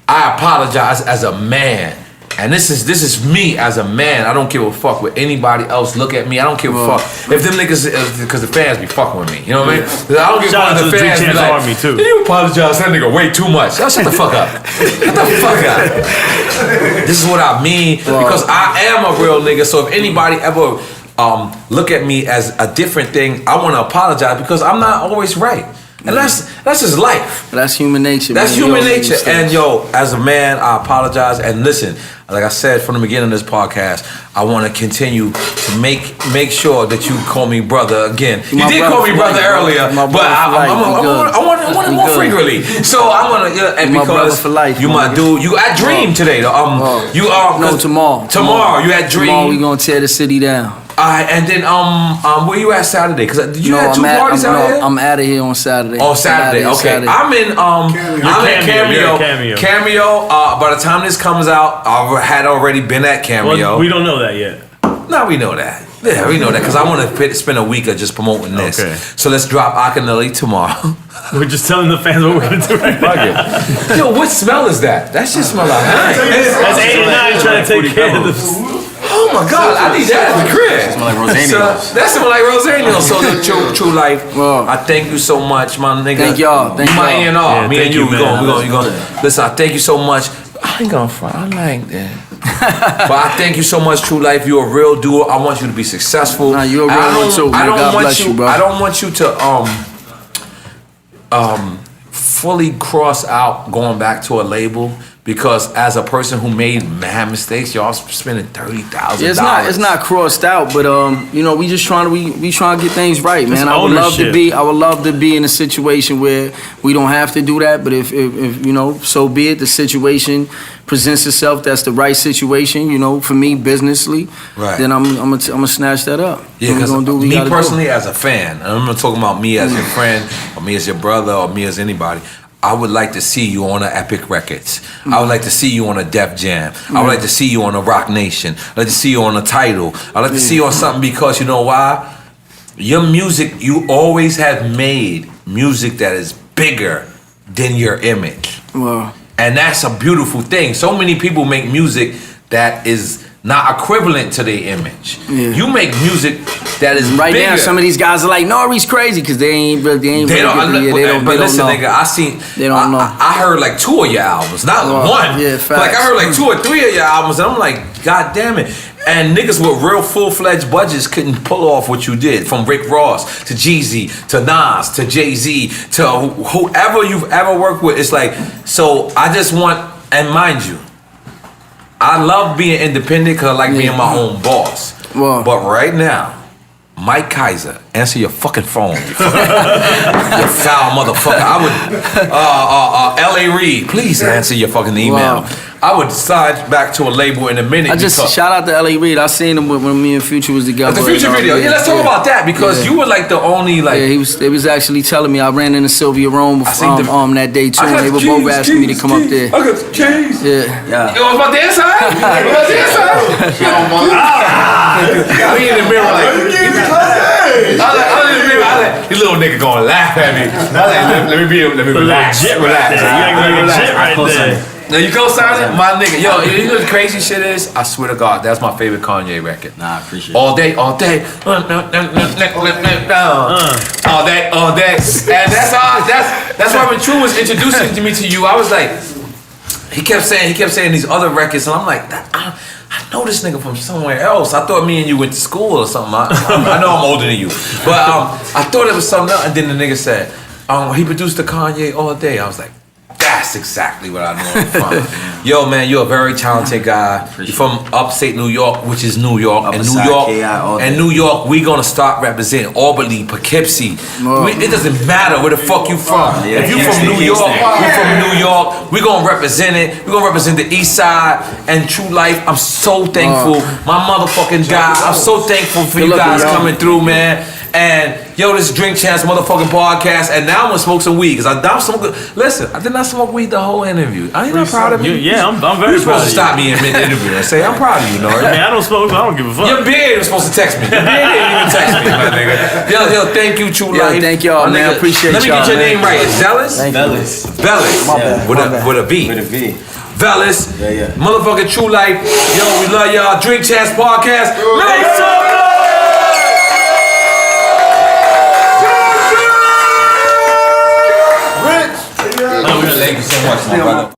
I apologize as a man. And this is me as a man. I don't give a fuck what anybody else look at me. I don't give a fuck if them niggas, because the fans be fucking with me. You know what I mean? I don't give a fuck if the fans be like, Army too. You apologize, that nigga way too much. Y'all shut the fuck up. Shut the fuck up. This is what I mean because I am a real nigga. So if anybody ever look at me as a different thing, I want to apologize because I'm not always right. And that's just life. That's human nature. That's human nature. And as a man, I apologize. And listen, like I said from the beginning of this podcast, I want to continue to make sure that you call me brother again. You did call me brother earlier, but I want it more frequently. So I'm gonna and because you my dude. You at Dream today. No, tomorrow. Tomorrow you at Dream. Tomorrow we gonna tear the city down. And then where you at Saturday? Cause did you have two parties out here? I'm out of here on Saturday. Oh, Saturday. Okay. I'm in Cameo. By the time this comes out, I had already been at Cameo. Well, we don't know that yet. No, we know that. Yeah, we know that because I want to spend a week of just promoting this. Okay. So let's drop Akinelli tomorrow. We're just telling the fans what we're gonna do right now. Yo, what smell is that? That shit smell like nice. That's 8 and 9 trying to take care of the. Oh my God, I need that at the crib. Smell like Rosanio. That smell like Rosanio. So the Tru Life, I thank you so much, my nigga. Thank y'all. Thank my y'all. N.O.R.E. Me and you, we going. Listen, I thank you so much. I ain't gonna front. I like that. But I thank you so much, Tru Life. You're a real dude. I want you to be successful. Nah, you're a real one too. God bless you, bro. I don't want you to fully cross out going back to a label. Because as a person who made mad mistakes, y'all spending $30,000. It's not crossed out, but we just trying to get things right, man. It's I would love to be in a situation where we don't have to do that, but if so be it. The situation presents itself. That's the right situation, for me, businessly. Right. Then I'm gonna snatch that up. Yeah, because me personally, as a fan, and I'm not talking about me as your friend, or me as your brother, or me as anybody. I would like to see you on a Epic Records. I would like to see you on a Def Jam. I would like to see you on a Rock Nation. I'd like to see you on a Tidal. I'd like to see you on something because you know why? your music, you always have made music that is bigger than your image. Wow. And that's a beautiful thing. So many people make music that is not equivalent to their image. Yeah. You make music that is Right bigger. now, some of these guys are like, N.O.R.E's crazy because they don't listen, nigga, They don't know. I heard like 2 of your albums, not one. Yeah, facts. Like I heard like 2 or 3 of your albums, and I'm like, God damn it. And niggas with real full-fledged budgets couldn't pull off what you did. From Rick Ross to Jeezy to Nas to Jay-Z to whoever you've ever worked with. It's like, so I just want, and mind you, I love being independent because I like being my own boss. Wow. But right now, Mike Kaiser, answer your fucking phone. You foul motherfucker. I would, L.A. Reid, please answer your fucking email. Wow. I would slide back to a label in a minute. I just shout out to L.A. Reid. I seen him when me and Future was together. The Future video. Yeah, let's talk about that because you were like the only like. Yeah, they was actually telling me I ran into Sylvia Rome that day too, and they were both asking me to come up there. I got the keys. Yeah. It was about the inside. It was about the inside. I mean, in the mirror like. I was in the mirror. I was like, this little nigga gonna laugh at me. I was like, let me relax. Relax. Right there. Now you co-signing my nigga. Yo, you know the crazy shit is? I swear to God, that's my favorite Kanye record. Nah, I appreciate all day, all day. All day, all day. And that's why when Tru was introducing me to you, I was like, he kept saying these other records, and I'm like, I know this nigga from somewhere else. I thought me and you went to school or something. I know I'm older than you, but I thought it was something else. And then the nigga said, he produced the Kanye all day. I was like, that's exactly what I know him from. Yo, man, you're a very talented guy. You're from upstate New York, which is New York. And New York, we gonna start representing Albany, Poughkeepsie. It doesn't matter where the fuck you from. If you from New York, we from New York. We gonna represent it. We gonna represent the East Side and Tru Life. I'm so thankful, my motherfucking guy. I'm so thankful for you guys coming through, man. And yo, this Drink Champs motherfucking podcast, and now I'm gonna smoke some weed because I did not smoke weed the whole interview. Are you not proud of me? Yeah, I'm very proud of you. You're supposed to stop me in mid-interview and say, I'm proud of you, N.O.R.E. I mean, I don't smoke, I don't give a fuck. Your beard was supposed to text me. Your beard didn't even text me, my nigga. Yo, thank you, Tru Life. Thank y'all, man. I appreciate y'all. Let me get your name right. It's Velas? Velas. With a V. With a V. Velas. Yeah. Motherfucking Tru Life. Yo, we love y'all. Drink Champs podcast. Make some Thank you so much, my brother.